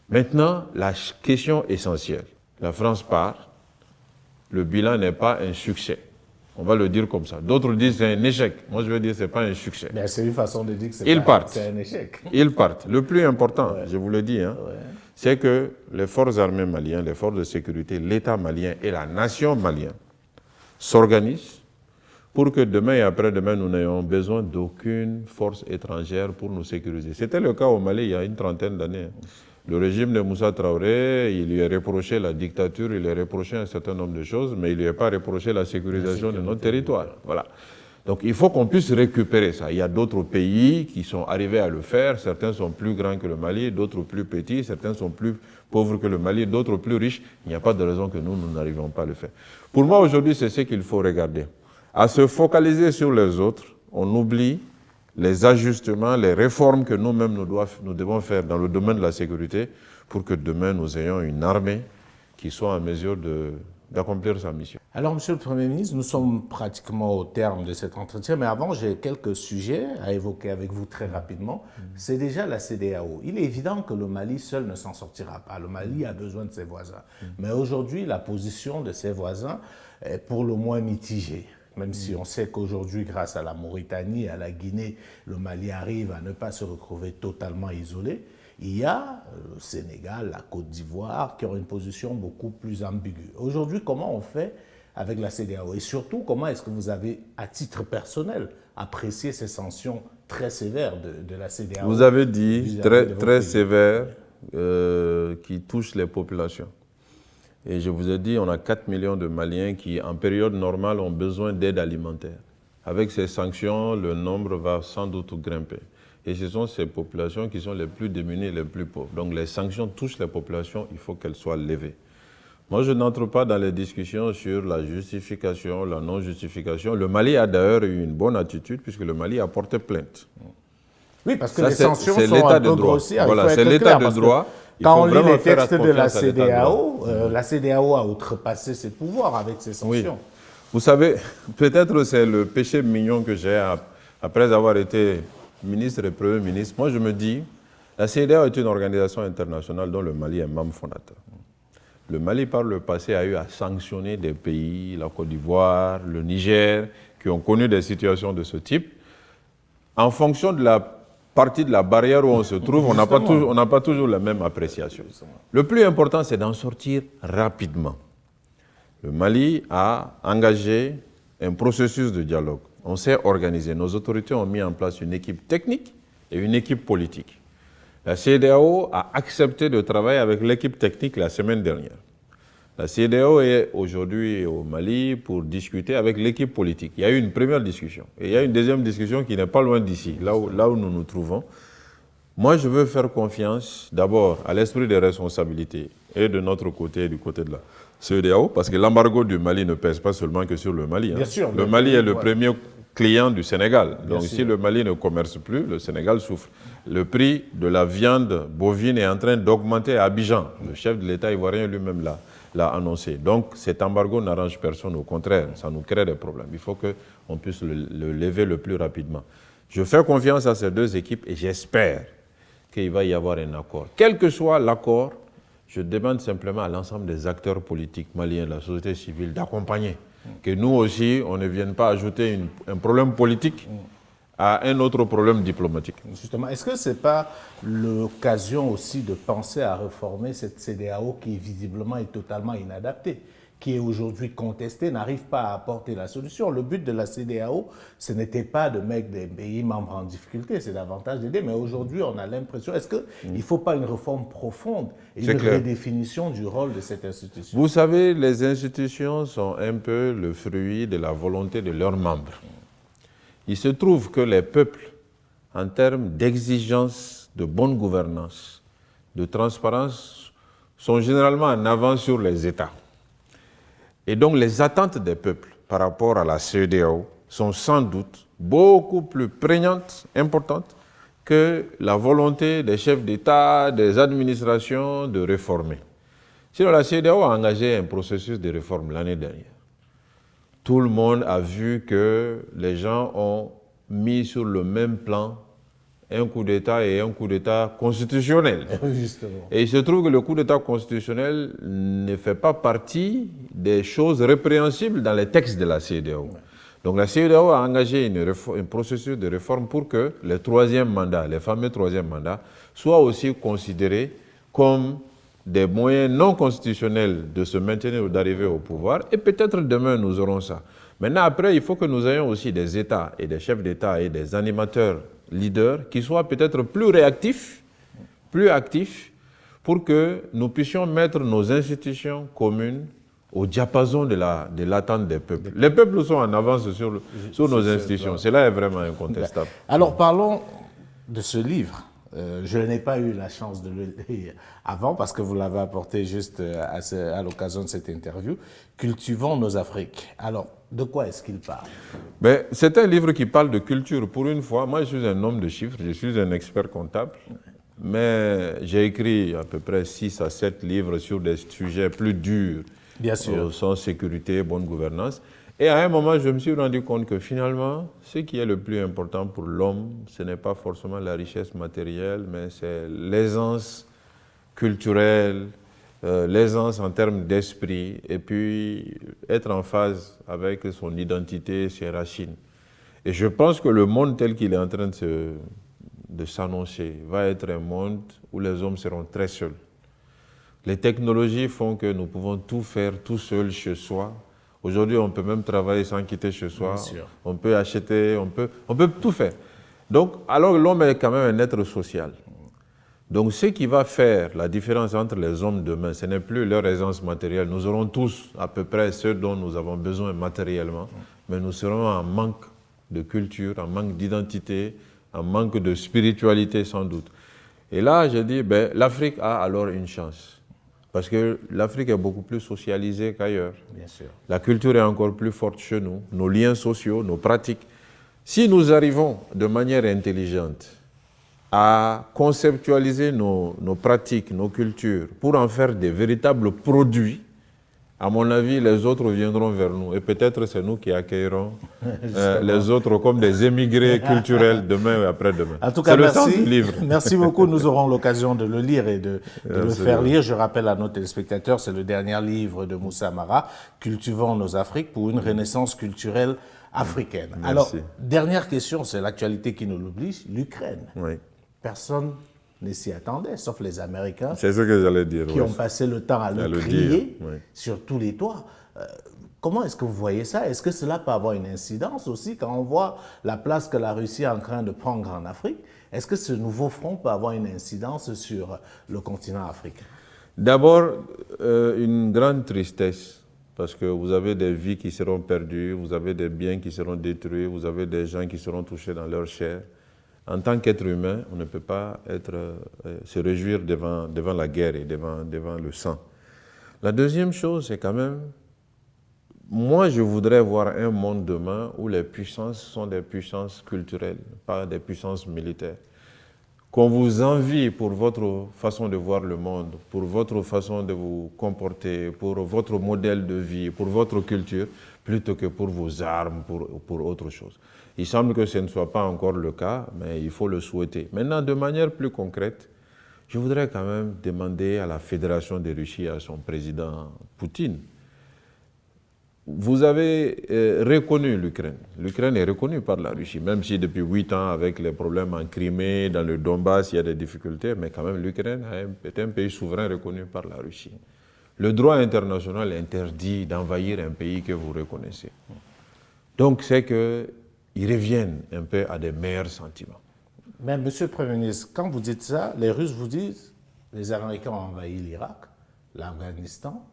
Maintenant, la question essentielle, la France part, le bilan n'est pas un succès. On va le dire comme ça. D'autres disent c'est un échec. Moi, je veux dire que ce n'est pas un succès. C'est une façon de dire que c'est un échec. Ils partent. Le plus important, je vous le dis, c'est que les forces armées maliennes, les forces de sécurité, l'État malien et la nation malienne s'organisent pour que demain et après-demain, nous n'ayons besoin d'aucune force étrangère pour nous sécuriser. C'était le cas au Mali il y a une trentaine d'années. Le régime de Moussa Traoré, il lui a reproché la dictature, il lui a reproché un certain nombre de choses, mais il ne lui a pas reproché la sécurisation de notre territoire. Voilà. Donc il faut qu'on puisse récupérer ça. Il y a d'autres pays qui sont arrivés à le faire. Certains sont plus grands que le Mali, d'autres plus petits. Certains sont plus pauvres que le Mali, d'autres plus riches. Il n'y a pas de raison que nous n'arrivions pas à le faire. Pour moi, aujourd'hui, c'est ce qu'il faut regarder. À se focaliser sur les autres, on oublie les ajustements, les réformes que nous-mêmes nous devons faire dans le domaine de la sécurité pour que demain nous ayons une armée qui soit en mesure d'accomplir sa mission. Alors, Monsieur le Premier ministre, nous sommes pratiquement au terme de cet entretien, mais avant, j'ai quelques sujets à évoquer avec vous très rapidement. C'est déjà la CEDEAO. Il est évident que le Mali seul ne s'en sortira pas. Le Mali a besoin de ses voisins. Mais aujourd'hui, la position de ses voisins est pour le moins mitigée. Même si on sait qu'aujourd'hui, grâce à la Mauritanie et à la Guinée, le Mali arrive à ne pas se retrouver totalement isolé, il y a le Sénégal, la Côte d'Ivoire qui ont une position beaucoup plus ambiguë. Aujourd'hui, comment on fait avec la CEDEAO? Et surtout, comment est-ce que vous avez, à titre personnel, apprécié ces sanctions très sévères de la CEDEAO? Vous avez dit très sévères qui touchent les populations. Et je vous ai dit, on a 4 millions de Maliens qui, en période normale, ont besoin d'aide alimentaire. Avec ces sanctions, le nombre va sans doute grimper. Et ce sont ces populations qui sont les plus démunies, les plus pauvres. Donc les sanctions touchent les populations, il faut qu'elles soient levées. Moi, je n'entre pas dans les discussions sur la justification, la non-justification. Le Mali a d'ailleurs eu une bonne attitude puisque le Mali a porté plainte. Oui, parce que les sanctions sont un peu grossières. Voilà, c'est l'état de droit. Quand on lit les textes de la CEDEAO a outrepassé ses pouvoirs avec ces sanctions. Oui. Vous savez, peut-être c'est le péché mignon que j'ai après avoir été ministre et Premier ministre. Moi, je me dis, la CEDEAO est une organisation internationale dont le Mali est membre fondateur. Le Mali, par le passé, a eu à sanctionner des pays, la Côte d'Ivoire, le Niger, qui ont connu des situations de ce type. En fonction de la partie de la barrière où on se trouve, on n'a pas toujours la même appréciation. Le plus important, c'est d'en sortir rapidement. Le Mali a engagé un processus de dialogue. On s'est organisé. Nos autorités ont mis en place une équipe technique et une équipe politique. La CEDEAO a accepté de travailler avec l'équipe technique la semaine dernière. La CEDEAO est aujourd'hui au Mali pour discuter avec l'équipe politique. Il y a eu une première discussion. Et il y a une deuxième discussion qui n'est pas loin d'ici, là où nous nous trouvons. Moi, je veux faire confiance d'abord à l'esprit des responsabilités et de notre côté, du côté de la CEDEAO, parce que l'embargo du Mali ne pèse pas seulement que sur le Mali. Bien sûr, le Mali est le premier client du Sénégal. Donc si le Mali ne commerce plus, le Sénégal souffre. Le prix de la viande bovine est en train d'augmenter à Abidjan. Le chef de l'État ivoirien lui-même l'a annoncé. Donc cet embargo n'arrange personne, au contraire, ça nous crée des problèmes. Il faut qu'on puisse le lever le plus rapidement. Je fais confiance à ces deux équipes et j'espère qu'il va y avoir un accord. Quel que soit l'accord, je demande simplement à l'ensemble des acteurs politiques maliens, de la société civile, d'accompagner. Que nous aussi, on ne vienne pas ajouter un problème politique à un autre problème diplomatique. Justement, est-ce que ce n'est pas l'occasion aussi de penser à réformer cette CEDEAO qui visiblement est totalement inadaptée, qui est aujourd'hui contestée, n'arrive pas à apporter la solution? Le but de la CEDEAO, ce n'était pas de mettre des pays membres en difficulté, c'est davantage d'aider. Mais aujourd'hui, on a l'impression, est-ce qu'il ne faut pas une réforme profonde et une redéfinition du rôle de cette institution? Vous savez, les institutions sont un peu le fruit de la volonté de leurs membres. Il se trouve que les peuples, en termes d'exigence de bonne gouvernance, de transparence, sont généralement en avance sur les États. Et donc les attentes des peuples par rapport à la CEDEAO sont sans doute beaucoup plus prégnantes, importantes, que la volonté des chefs d'État, des administrations de réformer. Sinon, la CEDEAO a engagé un processus de réforme l'année dernière. Tout le monde a vu que les gens ont mis sur le même plan un coup d'État et un coup d'État constitutionnel. Justement. Et il se trouve que le coup d'État constitutionnel ne fait pas partie des choses répréhensibles dans les textes de la CEDEAO. Donc la CEDEAO a engagé un processus de réforme pour que les troisièmes mandats, les fameux troisièmes mandats, soient aussi considérés comme des moyens non constitutionnels de se maintenir ou d'arriver au pouvoir. Et peut-être demain, nous aurons ça. Maintenant, après, il faut que nous ayons aussi des États et des chefs d'État et des animateurs, leaders, qui soient peut-être plus réactifs, plus actifs, pour que nous puissions mettre nos institutions communes au diapason de l'attente des peuples. Les peuples sont en avance sur nos institutions. Cela est vraiment incontestable. Alors, parlons de ce livre. Je n'ai pas eu la chance de le lire avant parce que vous l'avez apporté juste à l'occasion de cette interview. Cultivons nos Afriques. Alors, de quoi est-ce qu'il parle? C'est un livre qui parle de culture. Pour une fois, moi je suis un homme de chiffres, je suis un expert comptable, mais j'ai écrit à peu près 6 à 7 livres sur des sujets plus durs. Bien sûr. Sans sécurité, bonne gouvernance. Et à un moment, je me suis rendu compte que finalement, ce qui est le plus important pour l'homme, ce n'est pas forcément la richesse matérielle, mais c'est l'aisance culturelle, l'aisance en termes d'esprit, et puis être en phase avec son identité, ses racines. Et je pense que le monde tel qu'il est en train de s'annoncer va être un monde où les hommes seront très seuls. Les technologies font que nous pouvons tout faire tout seul chez soi. Aujourd'hui, on peut même travailler sans quitter chez soi. On peut acheter, on peut tout faire. Donc, alors l'homme est quand même un être social. Donc, ce qui va faire la différence entre les hommes demain, ce n'est plus leur aisance matérielle. Nous aurons tous à peu près ce dont nous avons besoin matériellement, mais nous serons en manque de culture, en manque d'identité, en manque de spiritualité sans doute. Et là, je dis, l'Afrique a alors une chance. Parce que l'Afrique est beaucoup plus socialisée qu'ailleurs. Bien sûr. La culture est encore plus forte chez nous, nos liens sociaux, nos pratiques. Si nous arrivons de manière intelligente à conceptualiser nos pratiques, nos cultures, pour en faire des véritables produits, à mon avis, les autres viendront vers nous. Et peut-être c'est nous qui accueillerons les autres comme des émigrés culturels demain et après-demain. En tout cas, c'est le merci. sens du livre. Merci beaucoup. Nous aurons l'occasion de le lire et de le faire lire. Je rappelle à nos téléspectateurs, c'est le dernier livre de Moussa Mara, Cultivons nos Afriques pour une renaissance culturelle africaine. Merci. Alors, dernière question, c'est l'actualité qui nous l'oblige, l'Ukraine. Oui. Personne ne s'y attendait, sauf les Américains. C'est ce que j'allais dire. Qui ont passé le temps à le crier sur tous les toits. Comment est-ce que vous voyez ça? Est-ce que cela peut avoir une incidence aussi quand on voit la place que la Russie est en train de prendre en Afrique? Est-ce que ce nouveau front peut avoir une incidence sur le continent africain? D'abord, une grande tristesse, parce que vous avez des vies qui seront perdues, vous avez des biens qui seront détruits, vous avez des gens qui seront touchés dans leur chair. En tant qu'être humain, on ne peut pas se réjouir devant la guerre et devant le sang. La deuxième chose, c'est quand même, moi je voudrais voir un monde demain où les puissances sont des puissances culturelles, pas des puissances militaires. Qu'on vous envie pour votre façon de voir le monde, pour votre façon de vous comporter, pour votre modèle de vie, pour votre culture, plutôt que pour vos armes, pour autre chose. Il semble que ce ne soit pas encore le cas, mais il faut le souhaiter. Maintenant, de manière plus concrète, je voudrais quand même demander à la Fédération de Russie, à son président Poutine, vous avez reconnu l'Ukraine. L'Ukraine est reconnue par la Russie, même si depuis 8 ans, avec les problèmes en Crimée, dans le Donbass, il y a des difficultés, mais quand même l'Ukraine est un pays souverain reconnu par la Russie. Le droit international interdit d'envahir un pays que vous reconnaissez. Donc c'est qu'ils reviennent un peu à des meilleurs sentiments. Mais Monsieur le Premier ministre, quand vous dites ça, les Russes vous disent les Américains ont envahi l'Irak, l'Afghanistan.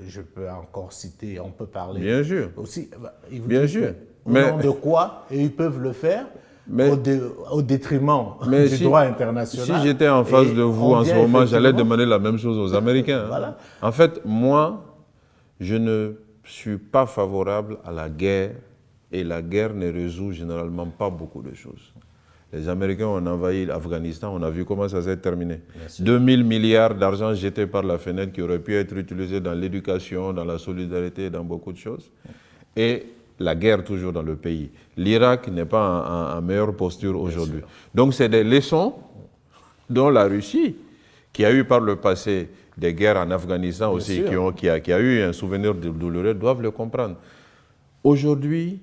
Je peux encore citer, on peut parler bien sûr. aussi. Ils vous bien disent sûr. Au nom de quoi? Et ils peuvent le faire au détriment du droit international. Si j'étais en face de vous en ce moment, j'allais demander la même chose aux Américains. Voilà. En fait, moi, je ne suis pas favorable à la guerre et la guerre ne résout généralement pas beaucoup de choses. Les Américains ont envahi l'Afghanistan, on a vu comment ça s'est terminé. 2000 milliards d'argent jetés par la fenêtre qui auraient pu être utilisés dans l'éducation, dans la solidarité, dans beaucoup de choses. Et la guerre toujours dans le pays. L'Irak n'est pas en meilleure posture aujourd'hui. Donc c'est des leçons dont la Russie, qui a eu par le passé des guerres en Afghanistan aussi, qui a eu un souvenir douloureux, doivent le comprendre. Aujourd'hui,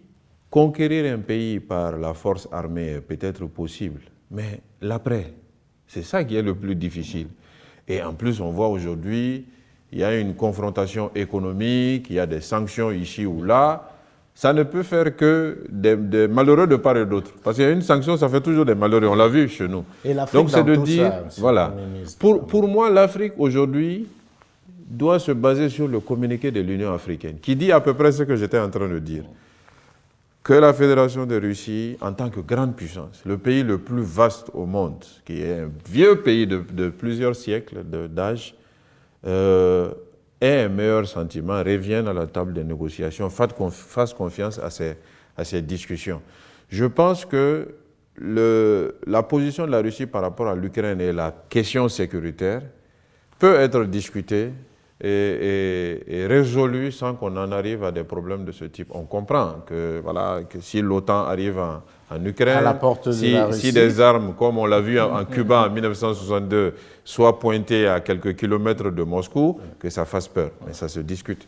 conquérir un pays par la force armée est peut-être possible, mais l'après, c'est ça qui est le plus difficile. Et en plus, on voit aujourd'hui, il y a une confrontation économique, il y a des sanctions ici ou là. Ça ne peut faire que des malheureux de part et d'autre. Parce qu'il y a une sanction, ça fait toujours des malheureux, on l'a vu chez nous. Et l'Afrique, donc c'est de tout dire, ça, voilà. Pour moi, l'Afrique aujourd'hui doit se baser sur le communiqué de l'Union africaine, qui dit à peu près ce que j'étais en train de dire. Que la Fédération de Russie, en tant que grande puissance, le pays le plus vaste au monde, qui est un vieux pays de plusieurs siècles d'âge, ait un meilleur sentiment, revienne à la table des négociations, fasse confiance à ces discussions. Je pense que la position de la Russie par rapport à l'Ukraine et la question sécuritaire peut être discutée et résolu sans qu'on en arrive à des problèmes de ce type. On comprend que, voilà, que si l'OTAN arrive en Ukraine, à la porte de la Russie, si des armes, comme on l'a vu en Cuba en 1962, soient pointées à quelques kilomètres de Moscou, que ça fasse peur. Mais ça se discute.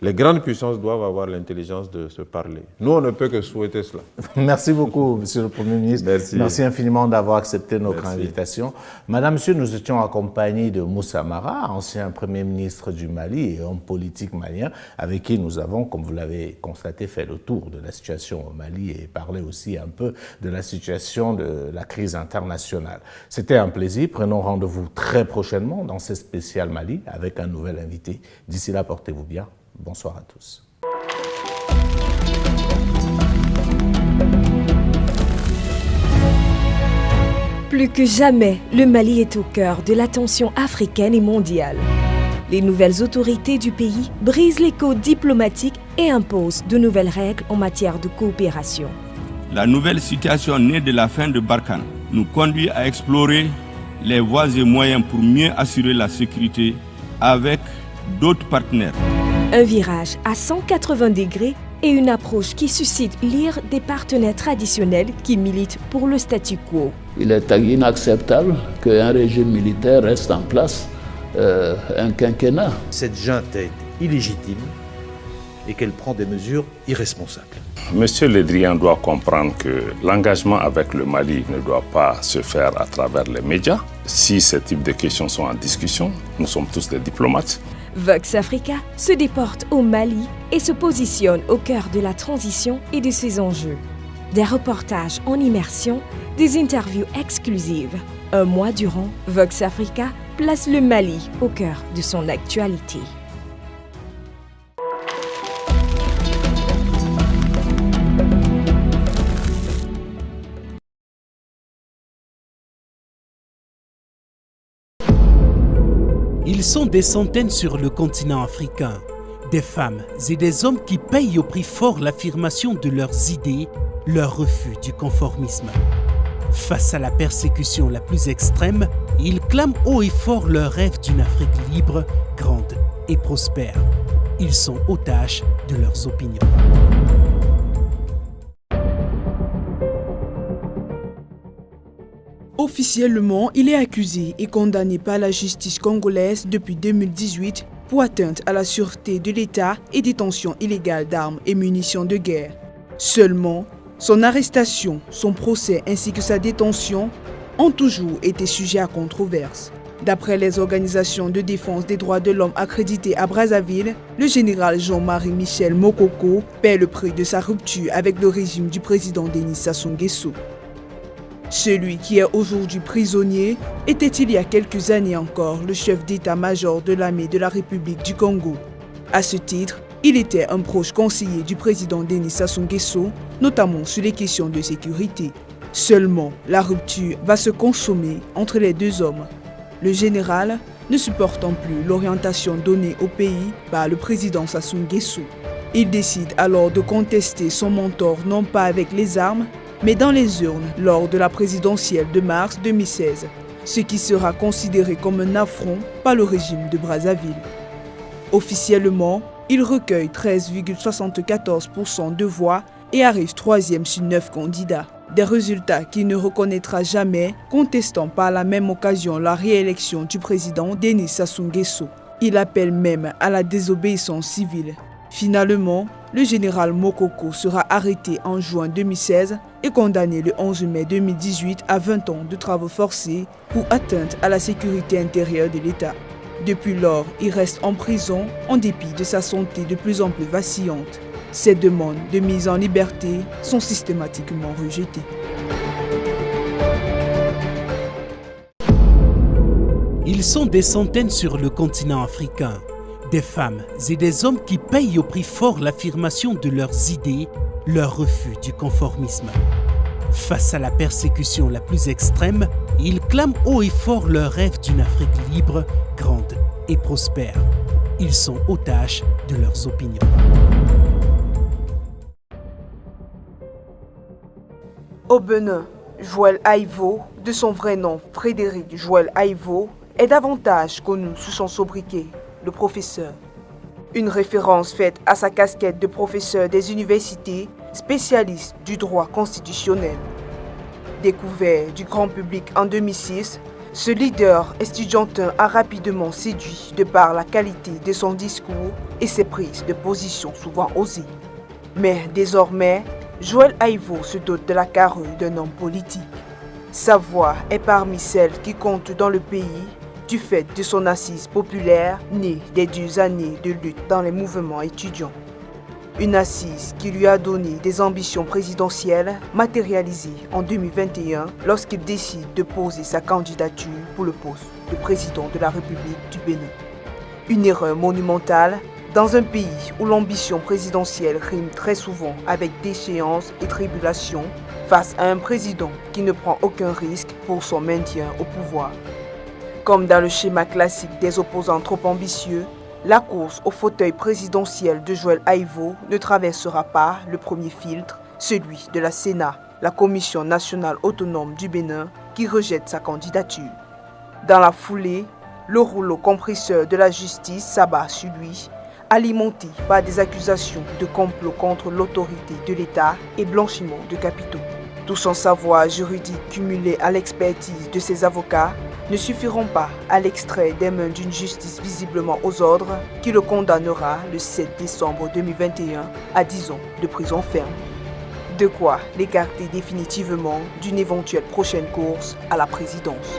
Les grandes puissances doivent avoir l'intelligence de se parler. Nous, on ne peut que souhaiter cela. Merci beaucoup, Monsieur le Premier ministre. Merci infiniment d'avoir accepté notre invitation. Madame, Monsieur, nous étions accompagnés de Moussa Mara, ancien Premier ministre du Mali et homme politique malien, avec qui nous avons, comme vous l'avez constaté, fait le tour de la situation au Mali et parlé aussi un peu de la situation de la crise internationale. C'était un plaisir. Prenons rendez-vous très prochainement dans ce spécial Mali avec un nouvel invité. D'ici là, portez-vous bien. Bonsoir à tous. Plus que jamais, le Mali est au cœur de l'attention africaine et mondiale. Les nouvelles autorités du pays brisent les codes diplomatiques et imposent de nouvelles règles en matière de coopération. La nouvelle situation née de la fin de Barkhane nous conduit à explorer les voies et moyens pour mieux assurer la sécurité avec d'autres partenaires. Un virage à 180 degrés et une approche qui suscite l'ire des partenaires traditionnels qui militent pour le statu quo. Il est inacceptable qu'un régime militaire reste en place un quinquennat. Cette junte est illégitime et qu'elle prend des mesures irresponsables. Monsieur Le Drian doit comprendre que l'engagement avec le Mali ne doit pas se faire à travers les médias. Si ce type de questions sont en discussion, nous sommes tous des diplomates. Vox Africa se déporte au Mali et se positionne au cœur de la transition et de ses enjeux. Des reportages en immersion, des interviews exclusives. Un mois durant, Vox Africa place le Mali au cœur de son actualité. Ils sont des centaines sur le continent africain, des femmes et des hommes qui payent au prix fort l'affirmation de leurs idées, leur refus du conformisme. Face à la persécution la plus extrême, ils clament haut et fort leur rêve d'une Afrique libre, grande et prospère. Ils sont otages de leurs opinions. Officiellement, il est accusé et condamné par la justice congolaise depuis 2018 pour atteinte à la sûreté de l'État et détention illégale d'armes et munitions de guerre. Seulement, son arrestation, son procès ainsi que sa détention ont toujours été sujets à controverse. D'après les organisations de défense des droits de l'homme accréditées à Brazzaville, le général Jean-Marie Michel Mokoko paie le prix de sa rupture avec le régime du président Denis Sassou Nguesso. Celui qui est aujourd'hui prisonnier était il y a quelques années encore le chef d'état-major de l'armée de la République du Congo. À ce titre, il était un proche conseiller du président Denis Sassou Nguesso, notamment sur les questions de sécurité. Seulement, la rupture va se consommer entre les deux hommes. Le général ne supportant plus l'orientation donnée au pays par le président Sassou Nguesso. Il décide alors de contester son mentor non pas avec les armes, mais dans les urnes lors de la présidentielle de mars 2016, ce qui sera considéré comme un affront par le régime de Brazzaville. Officiellement, il recueille 13,74% de voix et arrive 3e sur 9 candidats. Des résultats qu'il ne reconnaîtra jamais, contestant par la même occasion la réélection du président Denis Sassou Nguesso. Il appelle même à la désobéissance civile. Finalement, le général Mokoko sera arrêté en juin 2016 et condamné le 11 mai 2018 à 20 ans de travaux forcés pour atteinte à la sécurité intérieure de l'État. Depuis lors, il reste en prison en dépit de sa santé de plus en plus vacillante. Ses demandes de mise en liberté sont systématiquement rejetées. Ils sont des centaines sur le continent africain, des femmes et des hommes qui payent au prix fort l'affirmation de leurs idées, leur refus du conformisme. Face à la persécution la plus extrême, ils clament haut et fort leur rêve d'une Afrique libre, grande et prospère. Ils sont otages de leurs opinions. Au Bénin, Joël Aïvo, de son vrai nom Frédéric Joël Aïvo, est davantage connu sous son sobriquet, le professeur. Une référence faite à sa casquette de professeur des universités, spécialiste du droit constitutionnel. Découvert du grand public en 2006, ce leader estudiantin a rapidement séduit de par la qualité de son discours et ses prises de position souvent osées. Mais désormais, Joël Aïvo se dote de la carrure d'un homme politique. Sa voix est parmi celles qui comptent dans le pays du fait de son assise populaire née des 2 années de lutte dans les mouvements étudiants. Une assise qui lui a donné des ambitions présidentielles matérialisées en 2021 lorsqu'il décide de poser sa candidature pour le poste de président de la République du Bénin. Une erreur monumentale dans un pays où l'ambition présidentielle rime très souvent avec déchéances et tribulations face à un président qui ne prend aucun risque pour son maintien au pouvoir. Comme dans le schéma classique des opposants trop ambitieux, la course au fauteuil présidentiel de Joël Aïvo ne traversera pas le premier filtre, celui de la Sénat, la Commission nationale autonome du Bénin, qui rejette sa candidature. Dans la foulée, Le rouleau compresseur de la justice s'abat sur lui, alimenté par des accusations de complot contre l'autorité de l'État et blanchiment de capitaux. Tout son savoir juridique cumulé à l'expertise de ses avocats ne suffiront pas à l'extrait des mains d'une justice visiblement aux ordres qui le condamnera le 7 décembre 2021 à 10 ans de prison ferme. De quoi l'écarter définitivement d'une éventuelle prochaine course à la présidence.